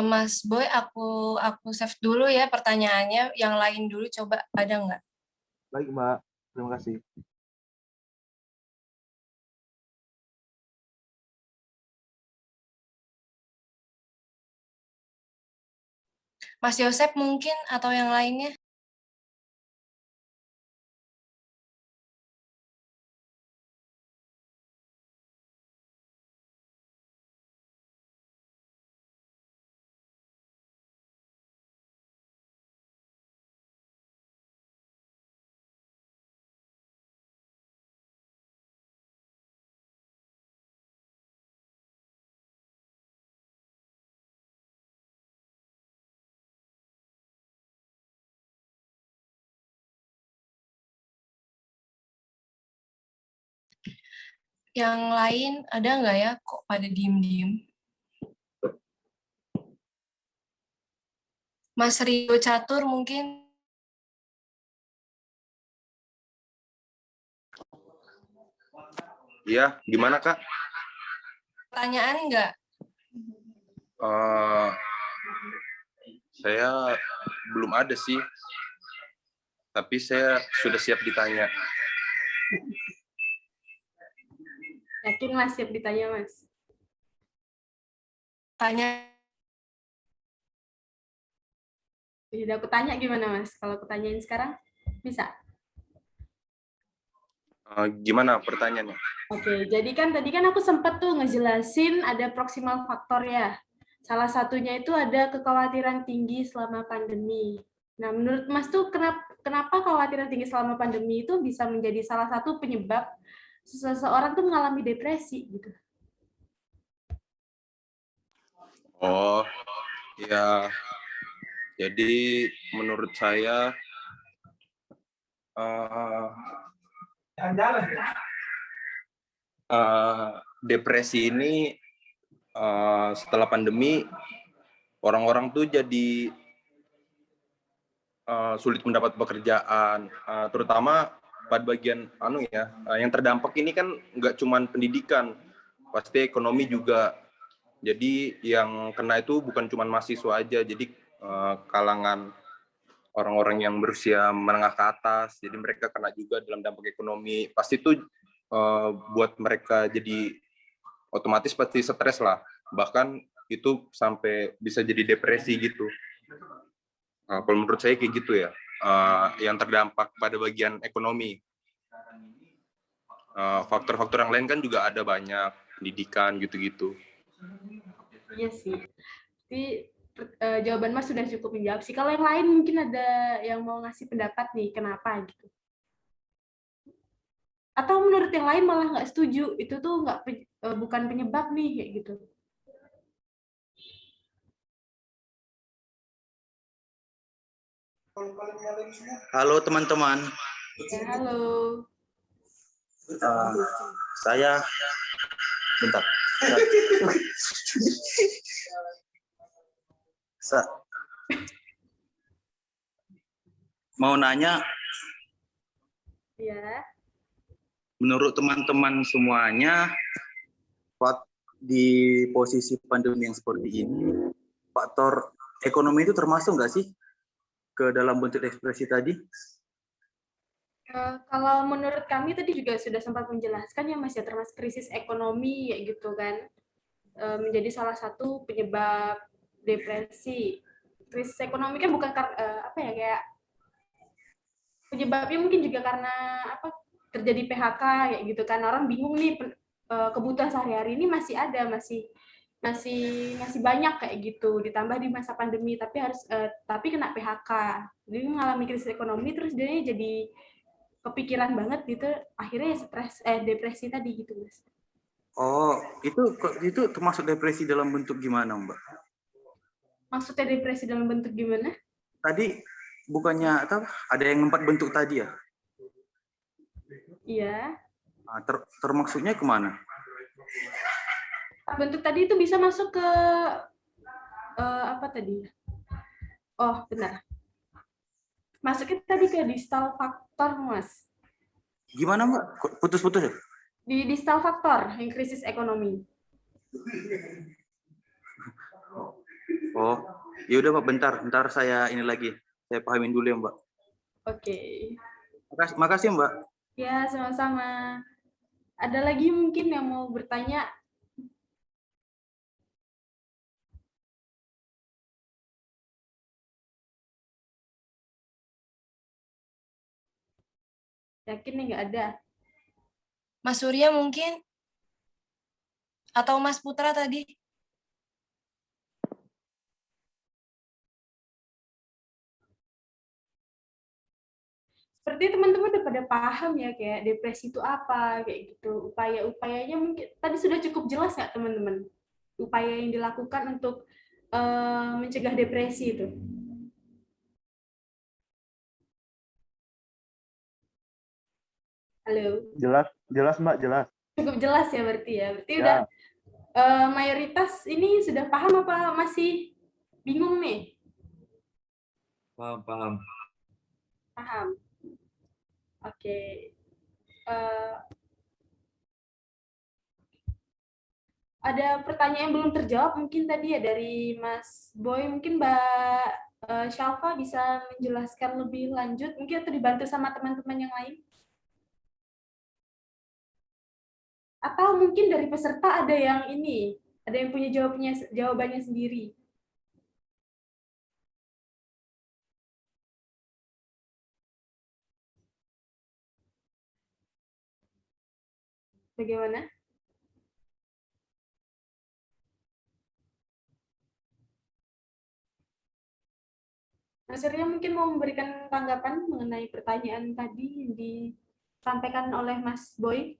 Mas Boy, aku save dulu ya pertanyaannya. Yang lain dulu coba ada nggak? Baik Mbak, terima kasih. Mas Yosep mungkin atau yang lainnya? Yang lain ada nggak ya? Kok pada diem-diem? Mas Rio Catur mungkin? Iya, gimana Kak? Pertanyaan nggak? Saya belum ada sih, tapi saya sudah siap ditanya. Yakin Mas siap ditanya Mas? Tanya. Udah aku tanya gimana Mas? Kalau aku tanyain sekarang, bisa? Gimana pertanyaannya? Oke, jadi kan tadi kan aku sempat tuh ngejelasin ada proximal faktor ya. Salah satunya itu ada kekhawatiran tinggi selama pandemi. Nah, menurut Mas tuh kenapa kekhawatiran tinggi selama pandemi itu bisa menjadi salah satu penyebab seseorang tuh mengalami depresi gitu. Oh, ya. Jadi menurut saya depresi ini setelah pandemi orang-orang tuh jadi sulit mendapat pekerjaan, terutama pada bagian yang terdampak ini kan nggak cuman pendidikan, pasti ekonomi juga. Jadi yang kena itu bukan cuman mahasiswa aja, jadi kalangan orang-orang yang berusia menengah ke atas, jadi mereka kena juga dalam dampak ekonomi. Pasti itu buat mereka jadi otomatis pasti stres lah, bahkan itu sampai bisa jadi depresi gitu. Kalau menurut saya kayak gitu ya, yang terdampak pada bagian ekonomi. Faktor-faktor yang lain kan juga ada banyak, pendidikan gitu-gitu. Iya sih. Jadi jawaban Mas sudah cukup menjawab sih. Kalau yang lain mungkin ada yang mau ngasih pendapat nih, kenapa gitu. Atau menurut yang lain malah nggak setuju, itu tuh bukan penyebab nih, kayak gitu. Halo teman-teman. Ya, halo. Saya bentar. Mau nanya, Ya. menurut teman-teman semuanya, di posisi pandemi yang seperti ini, faktor ekonomi itu termasuk nggak sih ke dalam bentuk ekspresi tadi? Kalau menurut kami tadi juga sudah sempat menjelaskan ya Mas ya, termasuk krisis ekonomi ya gitu kan, menjadi salah satu penyebab depresi. Krisis ekonomi kan bukan kayak penyebabnya mungkin juga karena terjadi PHK kayak gitu kan, orang bingung nih kebutuhan sehari-hari ini masih ada, masih banyak kayak gitu, ditambah di masa pandemi tapi kena PHK, jadi mengalami krisis ekonomi, terus dia jadi kepikiran banget gitu, akhirnya stres, depresi tadi gitu Mas. Oh, itu termasuk depresi dalam bentuk gimana, Mbak? Maksudnya depresi dalam bentuk gimana? Tadi bukannya ada yang 4 bentuk tadi ya? Iya. Nah, termaksudnya kemana? Bentuk tadi itu bisa masuk ke apa tadi? Oh, benar. Masuknya tadi ke distal faktor, Mas. Gimana, Mbak? Putus-putus ya? Di distal faktor, yang krisis ekonomi. Oh, ya udah Mbak, bentar saya ini lagi. Saya pahamin dulu ya, Mbak. Oke. Makasih, Mbak. Ya, sama-sama. Ada lagi mungkin yang mau bertanya? Yakin nih nggak ada? Mas Surya mungkin? Atau Mas Putra tadi? Seperti teman-teman udah pada paham ya, kayak depresi itu apa, kayak gitu. Upaya-upayanya mungkin tadi sudah cukup jelas nggak teman-teman? Upaya yang dilakukan untuk mencegah depresi itu. Halo. Jelas Mbak, jelas. Cukup jelas ya berarti ya. Berarti udah mayoritas ini sudah paham apa masih bingung nih? Paham. Paham. Oke. Ada pertanyaan yang belum terjawab mungkin tadi ya dari Mas Boy. Mungkin Mbak Shalfa bisa menjelaskan lebih lanjut, mungkin atau dibantu sama teman-teman yang lain? Atau mungkin dari peserta ada yang punya jawabannya sendiri. Bagaimana? Mas Surya mungkin mau memberikan tanggapan mengenai pertanyaan tadi yang disampaikan oleh Mas Boy.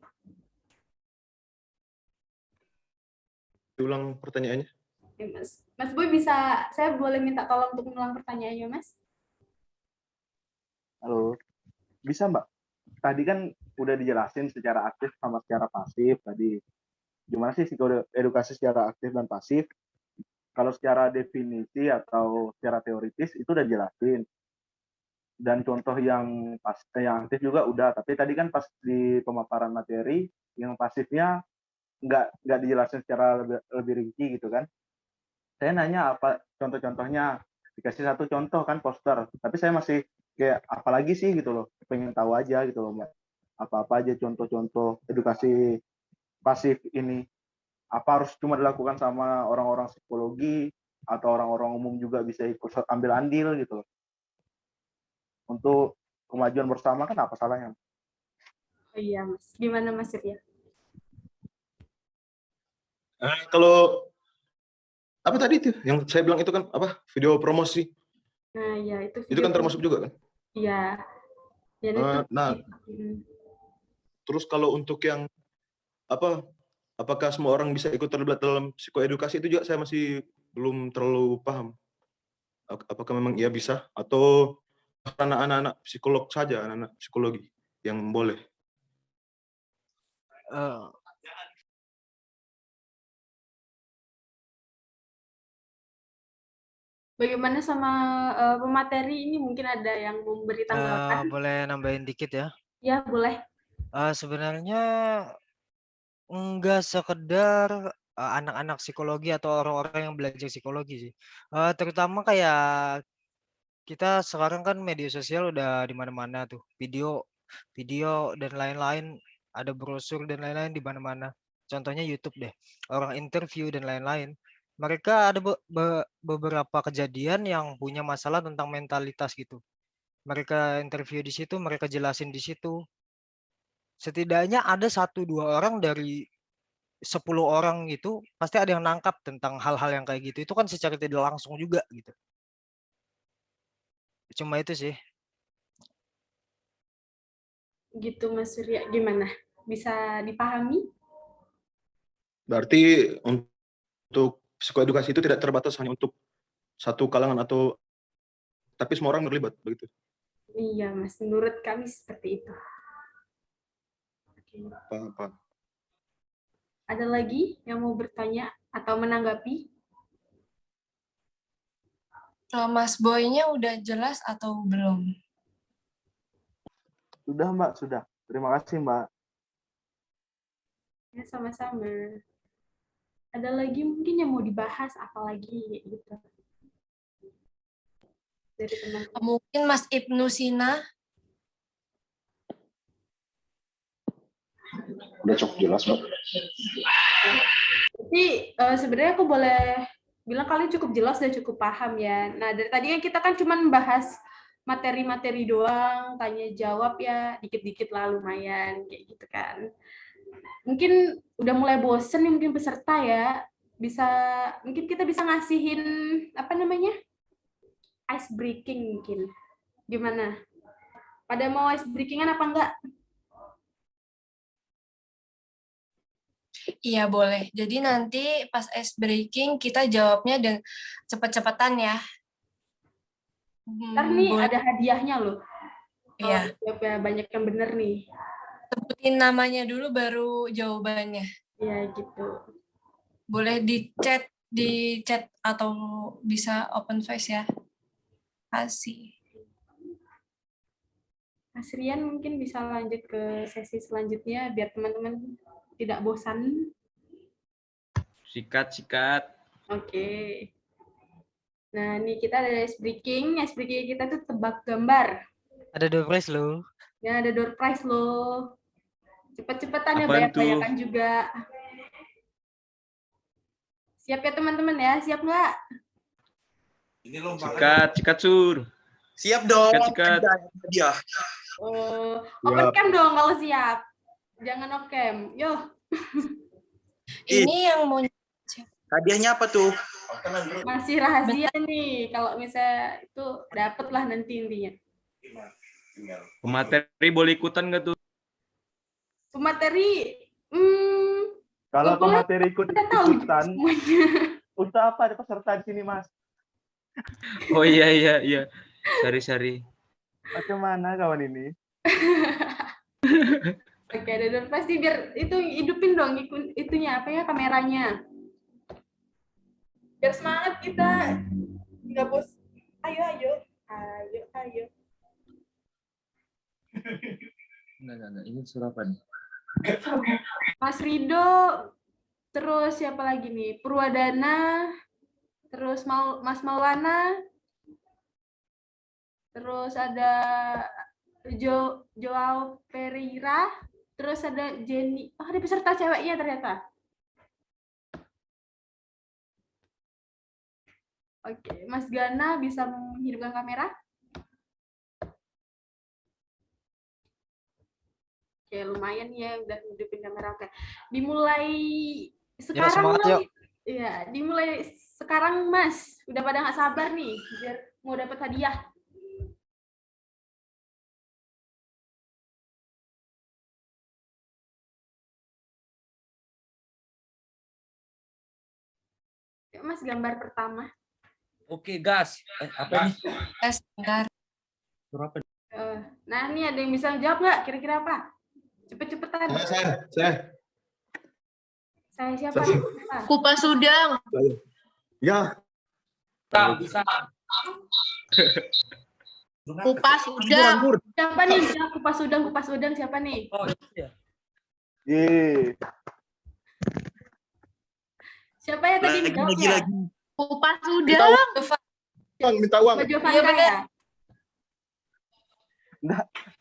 diulang pertanyaannya? Oke, Mas Boy bisa, saya boleh minta tolong untuk mengulang pertanyaannya, Mas? Halo, bisa Mbak? Tadi kan udah dijelasin secara aktif sama secara pasif tadi. Gimana sih psikoedukasi secara aktif dan pasif? Kalau secara definisi atau secara teoritis itu udah jelasin. Dan contoh yang yang aktif juga udah. Tapi tadi kan pas di pemaparan materi yang pasifnya nggak dijelasin secara lebih rinci gitu kan. Saya nanya apa contoh-contohnya, dikasih satu contoh kan poster. Tapi saya masih kayak apalagi sih gitu loh, pengen tahu aja gitu loh Mbak, apa-apa aja contoh-contoh edukasi pasif ini, apa harus cuma dilakukan sama orang-orang psikologi atau orang-orang umum juga bisa ikut ambil andil gitu loh, untuk kemajuan bersama kan apa salahnya? Oh iya Mas, gimana Mas Surya? Kalau apa tadi itu yang saya bilang itu kan apa video promosi? Nah ya itu Itu kan termasuk juga kan? Iya. Ya, Nah, terus kalau untuk yang apa, apakah semua orang bisa ikut terlibat dalam psikoedukasi itu juga saya masih belum terlalu paham. Apakah memang ia bisa atau anak-anak psikolog saja, anak-anak psikologi yang boleh? Bagaimana sama pemateri ini, mungkin ada yang memberi tanggapan? Boleh nambahin dikit ya? Ya, boleh. Sebenarnya enggak sekedar anak-anak psikologi atau orang-orang yang belajar psikologi sih. Terutama kayak kita sekarang kan media sosial udah di mana-mana tuh, video dan lain-lain, ada brosur dan lain-lain di mana-mana. Contohnya YouTube deh, orang interview dan lain-lain. Mereka ada beberapa kejadian yang punya masalah tentang mentalitas gitu. Mereka interview di situ, mereka jelasin di situ. Setidaknya ada 1-2 orang dari 10 orang gitu, pasti ada yang nangkap tentang hal-hal yang kayak gitu. Itu kan secara tidak langsung juga gitu. Cuma itu sih. Gitu Mas Surya, gimana? Bisa dipahami? Berarti untuk psikoedukasi itu tidak terbatas hanya untuk satu kalangan atau tapi semua orang terlibat begitu? Iya Mas, menurut kami seperti itu. Paham. Ada lagi yang mau bertanya atau menanggapi? Mas Boy-nya udah jelas atau belum? Sudah Mbak, sudah. Terima kasih Mbak. Ya, sama-sama. Ada lagi mungkin yang mau dibahas, apalagi gitu. Dari teman-teman. Mungkin Mas Ibnu Sina. Udah cukup jelas, Mbak. Jadi sebenarnya aku boleh bilang kalian cukup jelas dan cukup paham ya. Nah, dari tadi kan kita kan cuma membahas materi-materi doang, tanya jawab ya, dikit-dikit lah lumayan kayak gitu kan. Mungkin udah mulai bosen nih mungkin peserta ya. Mungkin kita bisa ngasihin apa namanya? Ice breaking mungkin. Gimana? Pada mau ice breakingan apa enggak? Iya boleh. Jadi nanti pas ice breaking kita jawabnya dan cepet-cepetan ya. Ntar nih ada hadiahnya loh. Iya. Jawabnya banyak yang bener nih. Sebutin namanya dulu baru jawabannya. Iya gitu. Boleh di chat atau bisa open voice ya. Kasih. Mas Rian mungkin bisa lanjut ke sesi selanjutnya biar teman-teman tidak bosan. Sikat. Oke. Nah, ini kita ada ice breaking. Ice breaking kita tuh tebak gambar. Ada door prize loh. Ya, ada door prize loh. Cepet-cepetan ya, Apaan tuh? banyak-banyakan juga. Siap ya teman-teman ya? Siap nggak? Sikat sur. Siap dong. Sikat. Dia. Open cam dong kalau siap. Jangan off cam. Yo. Ini yang mau hadiahnya apa tuh? Masih rahasia nih. Kalau misalnya itu dapet lah nanti intinya. Pemateri boleh ikutan nggak tuh? Pemateri, Kalau Boleh, pemateri kita tahu ikutan, semuanya. untuk apa ada peserta di sini, Mas? Oh iya. Sari. Macam mana kawan ini? Oke, dan pasti biar itu hidupin dong itunya apa ya, kameranya. Biar semangat kita. Enggak bos. Ayo. Enggak. Ini surat apa nih? Mas Rido, terus siapa lagi nih? Purwadana, terus Mas Maulana, terus ada Joao Pereira, terus ada Jenny. Oh, ada peserta ceweknya ternyata. Oke, Mas Gana bisa menghidupkan kamera? Oke, lumayan ya udah hidupin kamera. Oke. Dimulai sekarang semangat, yuk. Iya, dimulai sekarang Mas. Udah pada nggak sabar nih biar mau dapat hadiah. Yuk, Mas, gambar pertama. Oke, gas. Apa ini? Sebentar. Surat apa? Nah, ini ada yang bisa jawab nggak? Kira-kira apa? Cepet-cepetan. Saya siapa? Kupas udang. Ya. Bisa. Kupas udang. Siapa nih? Kupas udang siapa nih? Oh, iya. Siapa ya tadi menjawab ya? Kupas udang. Minta uang. Baju Iya Vanka benar. ya?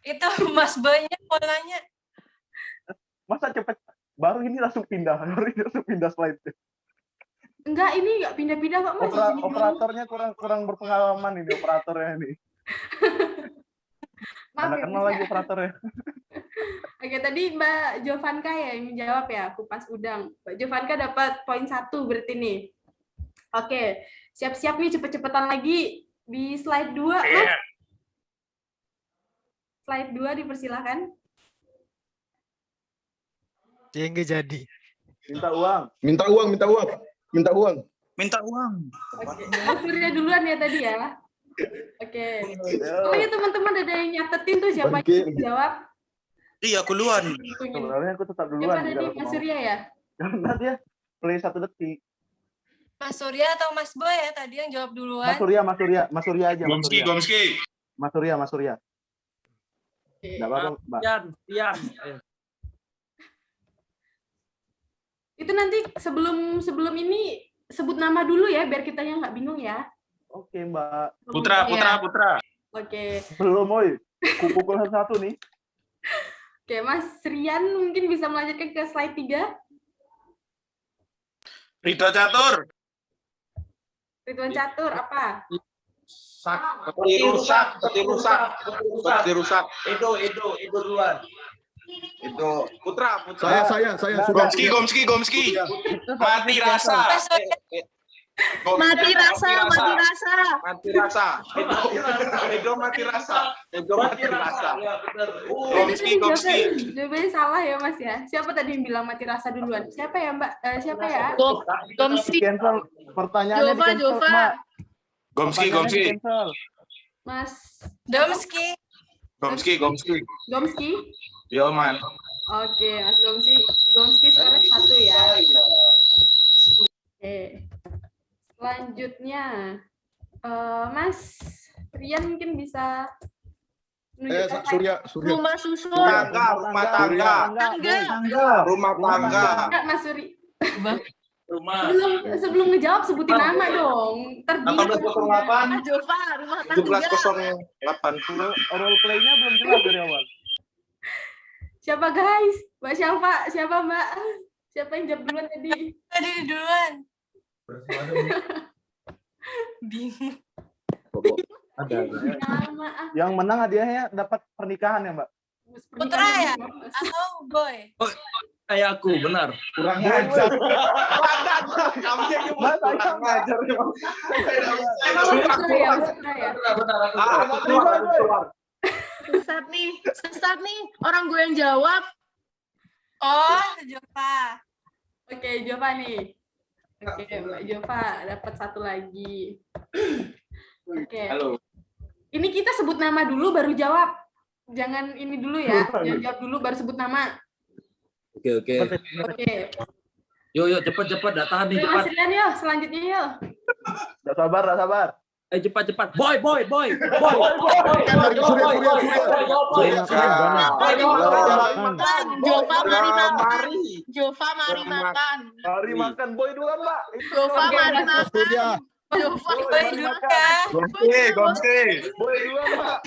Itu Mas Boynya polanya. Masa cepet? Baru ini langsung pindah slide. Enggak, ini enggak pindah-pindah kok Mas. Operatornya kurang berpengalaman ini operatornya ini. Maaf Mana ya, kenal Mas, lagi ya. operatornya. Oke, tadi Mbak Jovanka ya yang menjawab ya, kupas udang. Mbak Jovanka dapat poin 1 berarti nih. Oke, siap-siap nih cepet-cepetan lagi di slide 2, Mas. Slide 2 dipersilakan. Dia nggak jadi. Minta uang. Oke, Mas Surya duluan ya tadi ya. Oke. Oh ya teman-teman ada yang nyatetin tuh siapa yang jawab? Iya, aku duluan. Sebenarnya aku tetap Siapa duluan. tadi? kalau Mas mau. Surya ya? Karena dia play 1 detik. Mas Surya atau Mas Boy ya tadi yang jawab duluan? Mas Surya aja. Gomski. Mas Surya. Enggak apa-apa, Mbak. Pian. Itu nanti sebelum ini sebut nama dulu ya biar kita yang nggak bingung ya. Oke, Mbak. Putra. Oke. Belum, Oi. Pukul 1 nih. Oke, Mas Rian mungkin bisa melanjutkan ke slide 3. Ridho Catur. Ridwan Catur apa? Peti rusak. Itu duluan. Itu Putra. Saya. Gomski. Mati rasa. Mati rasa. Edo mati rasa. Jawabannya salah ya Mas ya. Siapa tadi yang bilang mati rasa duluan? Siapa ya Mbak? Siapa ya? Gomski. Cancel. Pertanyaannya di cancel, Jova. Mbak. Gomski. Mas Domski. Gomski. Yo man. Oke, Mas Gomski sekarang 1 ya. Oke. Selanjutnya, Mas Rian mungkin bisa menunjukkan Surya. Rumah susun. Rumah tangga. Enggak, Mas Suri. Sebelum ngejawab sebutin nama dong. Terbingung. 1808. Jova, rumah tangga. 1708. Role play-nya belum jelas dari awal. Siapa guys? Mbak Syalfa, siapa Mbak? Siapa yang jawab duluan tadi? Tadi duluan. Bingung. Nama. Yang menang hadiahnya dapat pernikahan ya, Mbak? Putra ya? Atau Boy? Kayak aku, benar. Kurang ajar. Mas, kurang ajar. Putra ya. Sesat nih. Orang gue yang jawab. Oh, Jova. Oke, Jova nih. Oke, Mbak Jova dapat satu lagi. Oke. Halo. Ini kita sebut nama dulu baru jawab. Jangan ini dulu ya. Jangan jawab dulu baru sebut nama. Oke. Oke. Yuk, cepat, dah tahan nih, Oke, cepat. Mas Rian yuk, selanjutnya yuk. Nggak sabar. Cepat. Boy. Jova, mari makan. Jova, mari makan. Mari makan, boy duluan, Mbak. Jova, mari makan. Jova, Boy dulu ya. Gomski. Boy duluan, Mbak.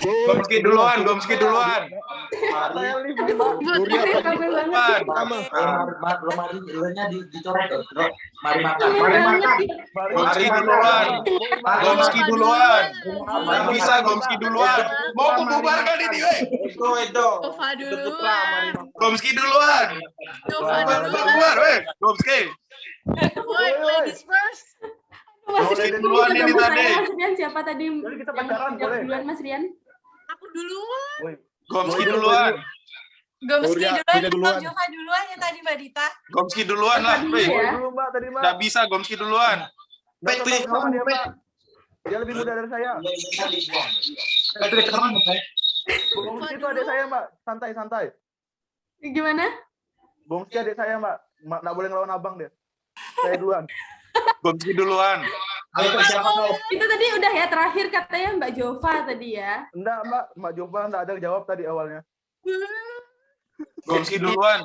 Gomski duluan. Saya lift nih, Mbak. Lemarinya dicoret tuh. Mari makan. Gomski duluan. Gomski duluan. Nggak bisa Gomski duluan. Mau kububarkan ini, weh. Jova duluan. Gomski duluan. Jova duluan. Keluar, weh. Gomski. Boy, ladies first. Mas Rian Rian duluan ini tadi. Mas Rian siapa tadi? Jadi kita pacaran, boleh? Duluan Mas Rian. Aku duluan. Gomski duluan. Gomski Surya duluan, duluan. Jova duluan ya tadi Mbak Dita. Gomski duluan lah, weh. Boy dulu, Mbak, tadi, Mbak. Nggak bisa Gomski duluan. Nggak ketemu sama dia, Mbak. Dia lebih muda dari saya. Gomski itu adik saya, Mbak. Santai. Gimana? Gomski adik saya, Mbak. Nggak boleh ngelawan abang dia. Saya duluan. Gomski duluan. Itu tadi udah ya, terakhir katanya Mbak Jova tadi ya. Enggak, Mbak Jova enggak ada jawab tadi awalnya. Gomski duluan.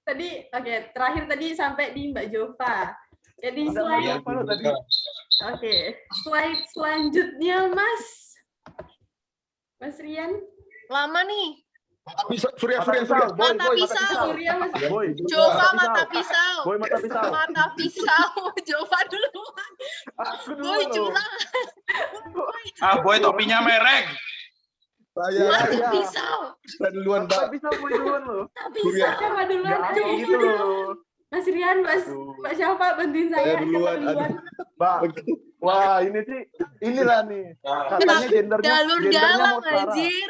Tadi oke, terakhir tadi sampai di Mbak Jova. Jadi Ada slide apa lo tadi? oke, slide selanjutnya Mas Rian. Lama nih. Surya. Mata pisau. Surya Mas. Boy. Jova, mata pisau. Boy, mata pisau. Mata pisau. Jova duluan. Aku Boy, duluan loh. curang. Boy topinya merek. Mata pisau. Saya duluan, Mbak. Mata pisau Boy duluan loh. Surya. Siapa duluan? Nggak Ayo, gitu loh. Mas Rian, Mbak siapa bantuin saya? Siapa duluan? Mbak. Wah, ini sih inilah nih. Katanya gendernya mau setara. Anjir.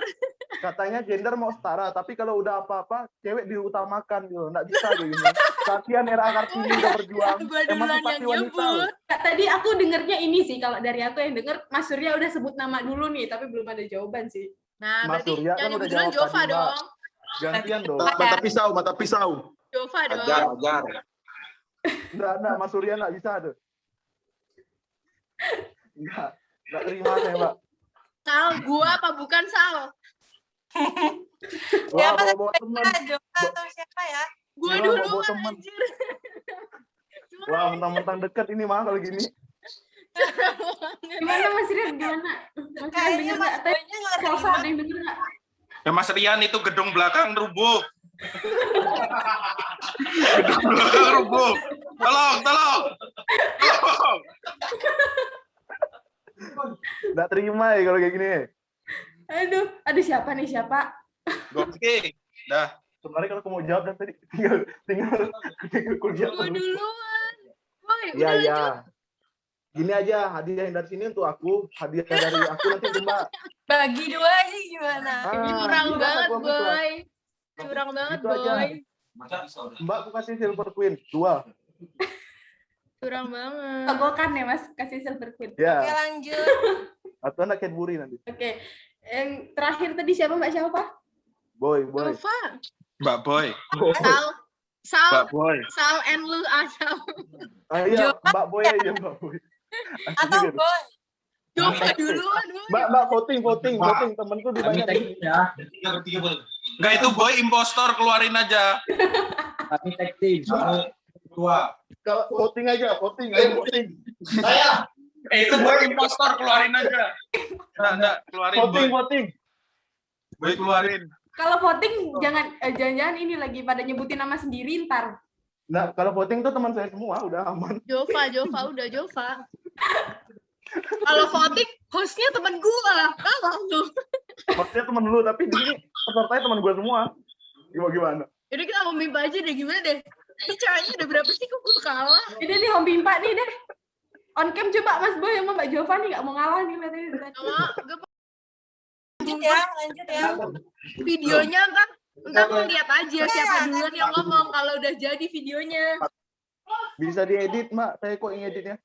Katanya gender mau setara, tapi kalau udah apa-apa cewek diutamakan gitu. Nggak bisa kayak gini. Kasihan era Kartini udah berjuang. Emansipasi wanita. Tadi aku dengernya ini sih, kalau dari aku yang denger Mas Surya udah sebut nama dulu nih, tapi belum ada jawaban sih. Nah, Mas berarti Surya kan yang udah dibilang jawab Jova tadi, Mbak. dong. Gantian dong. Mata pisau. Jova dong. Ajar. Enggak, Mas Surya enggak bisa tuh. Enggak terima saya, Mbak. Sal, gua apa bukan Sal? Wah, bawa teman. Jova atau siapa ya? Gua Bawa duluan teman. anjir. Wah, mentang-mentang dekat ini mah kalau gini. Gimana Mas Rian? Gimana? Mas Rian denger nggak? Tapi Salsa ada yang denger nggak? Ya Mas Rian itu gedung belakang rubuh. Gedung belakang rubuh. Tolong. Nggak terima ya kalau kayak gini. Aduh, siapa nih? Siapa? Gomski. Dah. Sebenarnya kalau aku mau jawab dan tadi tinggal kuliah Gua dulu. duluan. Boy, Iya, udah iya. lanjut. Gini aja, hadiah yang dari sini untuk aku, hadiah dari aku nanti untuk Mbak. Bagi dua aja gimana? Curang gitu banget, aku bisa. Boy. Curang banget, Gitu aja. Boy. Mbak, aku kasih Silver Queen 2. Curang banget. Aku kan ya Mas, kasih Silver Queen. Ya. Oke lanjut. Atau anak Cadbury nanti. Oke. Yang terakhir tadi siapa Mbak siapa? Boy. Jova. Mbak Boy. Sal, Mbak Boy. Sal and lu asal. Iya, Mbak Boy aja, Mbak Boy. Atau Boy. Jova duluan, Boy. Mbak voting temenku di banyak. Enggak, itu Boy impostor, keluarin aja. Kami tag team. Kalau voting aja, ayo voting. Saya. Itu Boy impostor, keluarin aja. Enggak, keluarin Boy. Voting. Boy keluarin. Kalau voting jangan ini lagi pada nyebutin nama sendiri ntar. Nah, kalau voting tuh teman saya semua udah aman. Jova, udah Jova. Kalau voting, hostnya temen gua. Kalah tuh. Maksudnya teman lu, tapi di sini pesertanya teman gue semua. Gimana? Jadi kita mau mimpi aja deh, gimana deh? Ini caranya udah berapa sih kok gua kalah? Ini nih Hombi Pak nih deh. On cam coba Mas Boy sama Mbak Jova nih nggak mau ngalah nih lihat ini. Lanjut ya. Videonya kan Entar lo lihat aja siapa duluan yang ngomong kalau udah jadi videonya. Bisa diedit, Mak. Saya kok ngeditnya.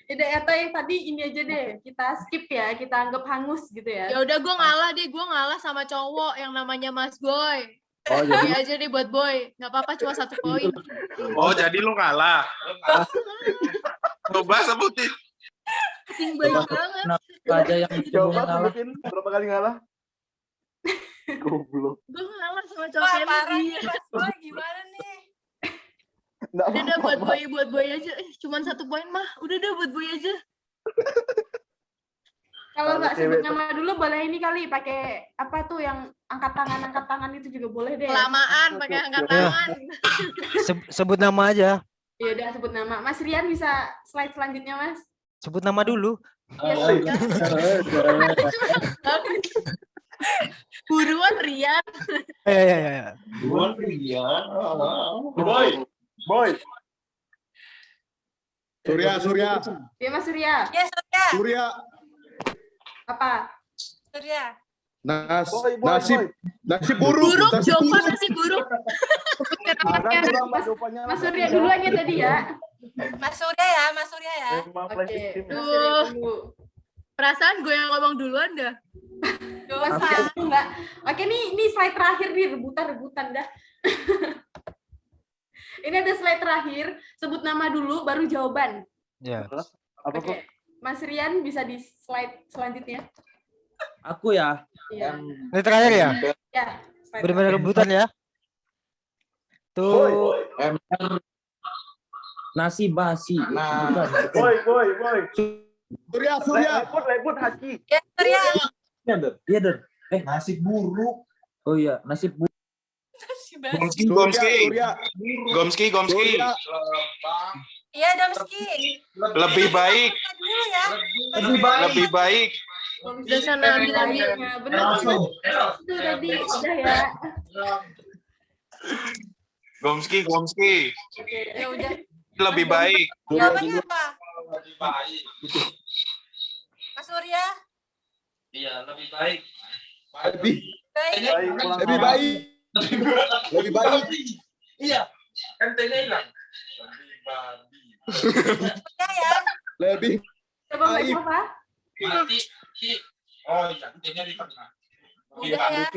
Ya atau yang tadi ini aja deh, kita skip ya, kita anggap hangus gitu ya. Ya udah gue ngalah deh, gue ngalah sama cowok yang namanya Mas Boy. Oh, Boy aja deh buat Boy, nggak apa-apa cuma 1 poin. Oh, jadi lu ngalah. Coba sebutin. Ting banyak banget. Kenapa aja yang Coba sebutin berapa kali ngalah? Goblok. Gue ngalah sama cowok yang Parah dia. nih Mas Boy, gimana nih? Nggak Udah dah apa-apa, buat boy aja. Cuman 1 poin mah. Udah dah buat boy aja. Kalau nggak Cewek sebut nama dulu boleh ini kali pakai apa tuh yang angkat tangan itu juga boleh deh. Kelamaan pakai angkat Ya. tangan. Sebut nama aja. Ya udah sebut nama. Mas Rian bisa slide selanjutnya, Mas. Sebut nama dulu. Buruan Rian. Ya. Boy. Surya. Ya Mas Surya. Ya, Surya. Surya. Apa? Surya. Nasib buruk. Buruk, Nasib Joko buruk. nasi buruk. Mas Surya dulu aja tadi ya. Mas Surya ya, Mas Surya ya. Oke. Mas Surya Duh. dulu. Perasaan gue yang ngomong duluan dah. Mas Surya dulu enggak. Oke, ini slide terakhir nih, rebutan dah. Ini ada slide terakhir, sebut nama dulu baru jawaban. Ya. Apa kok? Oke. Mas Rian bisa di slide selanjutnya. Aku ya. Iya. Ini terakhir ya? Ya. slide Benar-benar rebutan ya. Tuh. MR nasi basi. Nah. Bukan. Boy. Surya. Lebut Haki. Ya, Surya. Iya, Der. Nasib buruk. Oh iya, nasib buruk. Gomski. Iya, Domski. Lebih baik. Dulu ya. Lebih baik. Udah sana ambil lagi. Benar. Itu tadi udah ya. Gomski. Oke, ya udah. Lebih baik. Jawabannya apa? Mas Surya. Iya, lebih baik. Lebih baik. Iya. MTN hilang. Surya ya. Lebih Coba Mbak baik. Syafa. Mati. Oh iya, MTN di tengah. Udah ya.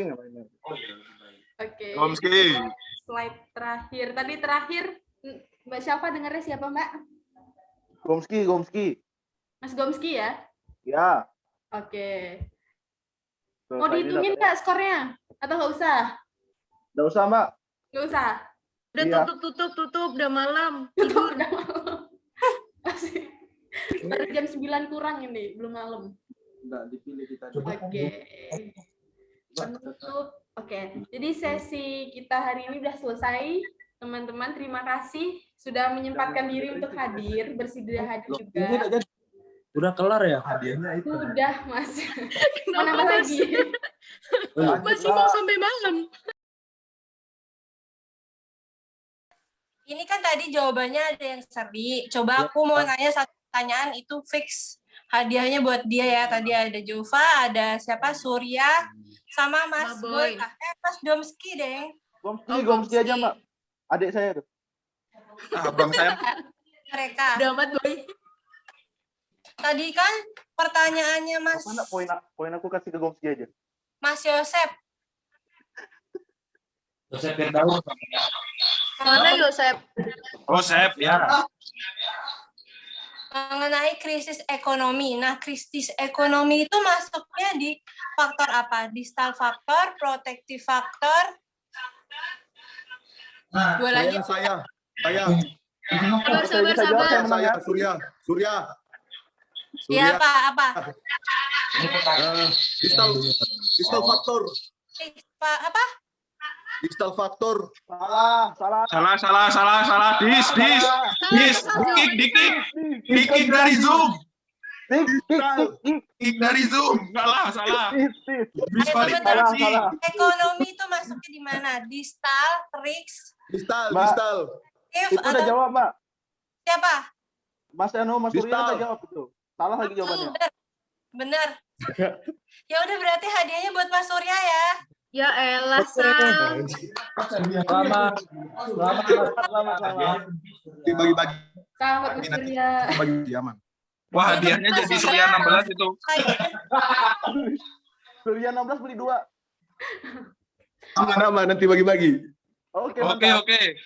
Oh iya, lebih baik. Oke. Gomski. Slide terakhir. Tadi terakhir Mbak Syafa dengarnya siapa, Mbak? Gomski. Mas Gomski ya? Ya. Oke. Tuh, Mau saya ini dihitungin dapat. nggak skornya? Atau nggak usah? Nggak usah, Mbak. Nggak usah. Udah Iya. tutup, udah malam. Tutup udah malam. Masih. Baru jam 9 kurang ini, belum malam. Enggak dipilih kita. Oke. Penutup. Oke. Jadi sesi kita hari ini udah selesai. Teman-teman, terima kasih sudah menyempatkan diri untuk hadir, bersedia hadir juga. Udah kelar ya hadiahnya itu. Udah, Mas. Mau Kenapa nambah Mas? lagi? Masih mau sampai malam. Ini kan tadi jawabannya ada yang seri. Coba aku mau nanya satu pertanyaan, itu fix hadiahnya buat dia ya. Tadi ada Jova, ada siapa? Surya, sama Mas Boy. Mas Domski, deng. Gomski aja, Mbak. Adik saya tuh. Abang saya. Mereka. Udah amat, Boy. Tadi kan pertanyaannya Mas Mana poin aku kasih ke Gomski aja. Mas Yosep. Yosep Firdaus. Mana Yosep? Oh, Sep ya. Mengenai krisis ekonomi. Nah, krisis ekonomi itu masuknya di faktor apa? Distal faktor, protective faktor. Dua lagi. Saya. Sabar. Surya. Iya, apa? Distal faktor. Apa? Distal faktor. Salah. Dis. Dikik dari Zoom. Dikik dari Zoom. Salah. Diskualifikasi. Ekonomi itu masuknya di mana? Distal, risk. Distal. If Itu udah atau jawab, Mbak. siapa? Mas Surya udah jawab itu. Salah lagi jawabannya. Bener. Ya udah berarti hadiahnya buat Mas Surya ya. Ya elah, Sang. Selamat. Bagi-bagi. Selamat Mas Surya. Bagi aman. Wah, hadiahnya jadi Surya 16 itu. Surya 16 beli 2. Aman nanti bagi-bagi. Oke. Oke.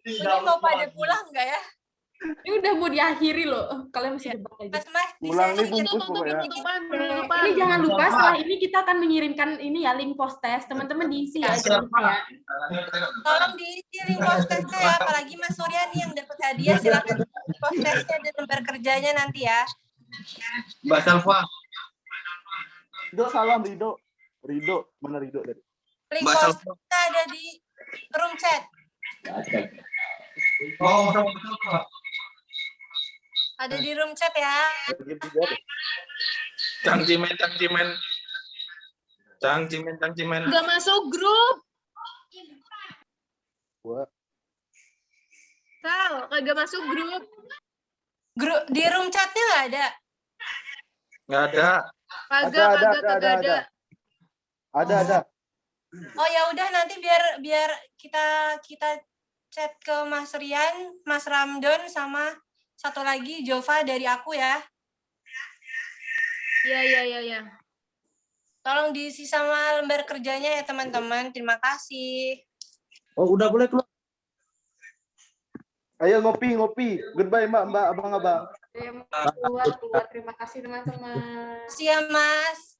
Ini mau pada pulang nggak ya? Ini udah mau diakhiri loh. Kalian masih debat aja. Mas, Pulang nih bungkus pokoknya. Ini jangan lupa setelah ini kita akan mengirimkan ini ya link post test. Teman-teman diisi ya. Jangan lupa ya. Tolong diisi link post testnya ya, apalagi Mas Surya nih yang dapat hadiah, silakan post testnya dan lembar kerjanya nanti ya. Mbak Salva. Rido salam Rido. Mana Rido tadi? Link post testnya ada di room chat. Ada di room chat ya. Cangcimen. Gak masuk grup. Sal, kagak masuk grup. Grup di room chatnya nggak ada. Nggak ada. Kagak ada. Ada. Oh ya udah, nanti biar kita chat ke Mas Rian, Mas Ramdon, sama satu lagi Jova dari aku ya. Ya. Tolong diisi sama lembar kerjanya ya teman-teman. Terima kasih. Oh, udah boleh keluar. Ayo ngopi. Goodbye Mbak, abang-abang. Keluar. Terima kasih teman-teman. Terima kasih ya Mas.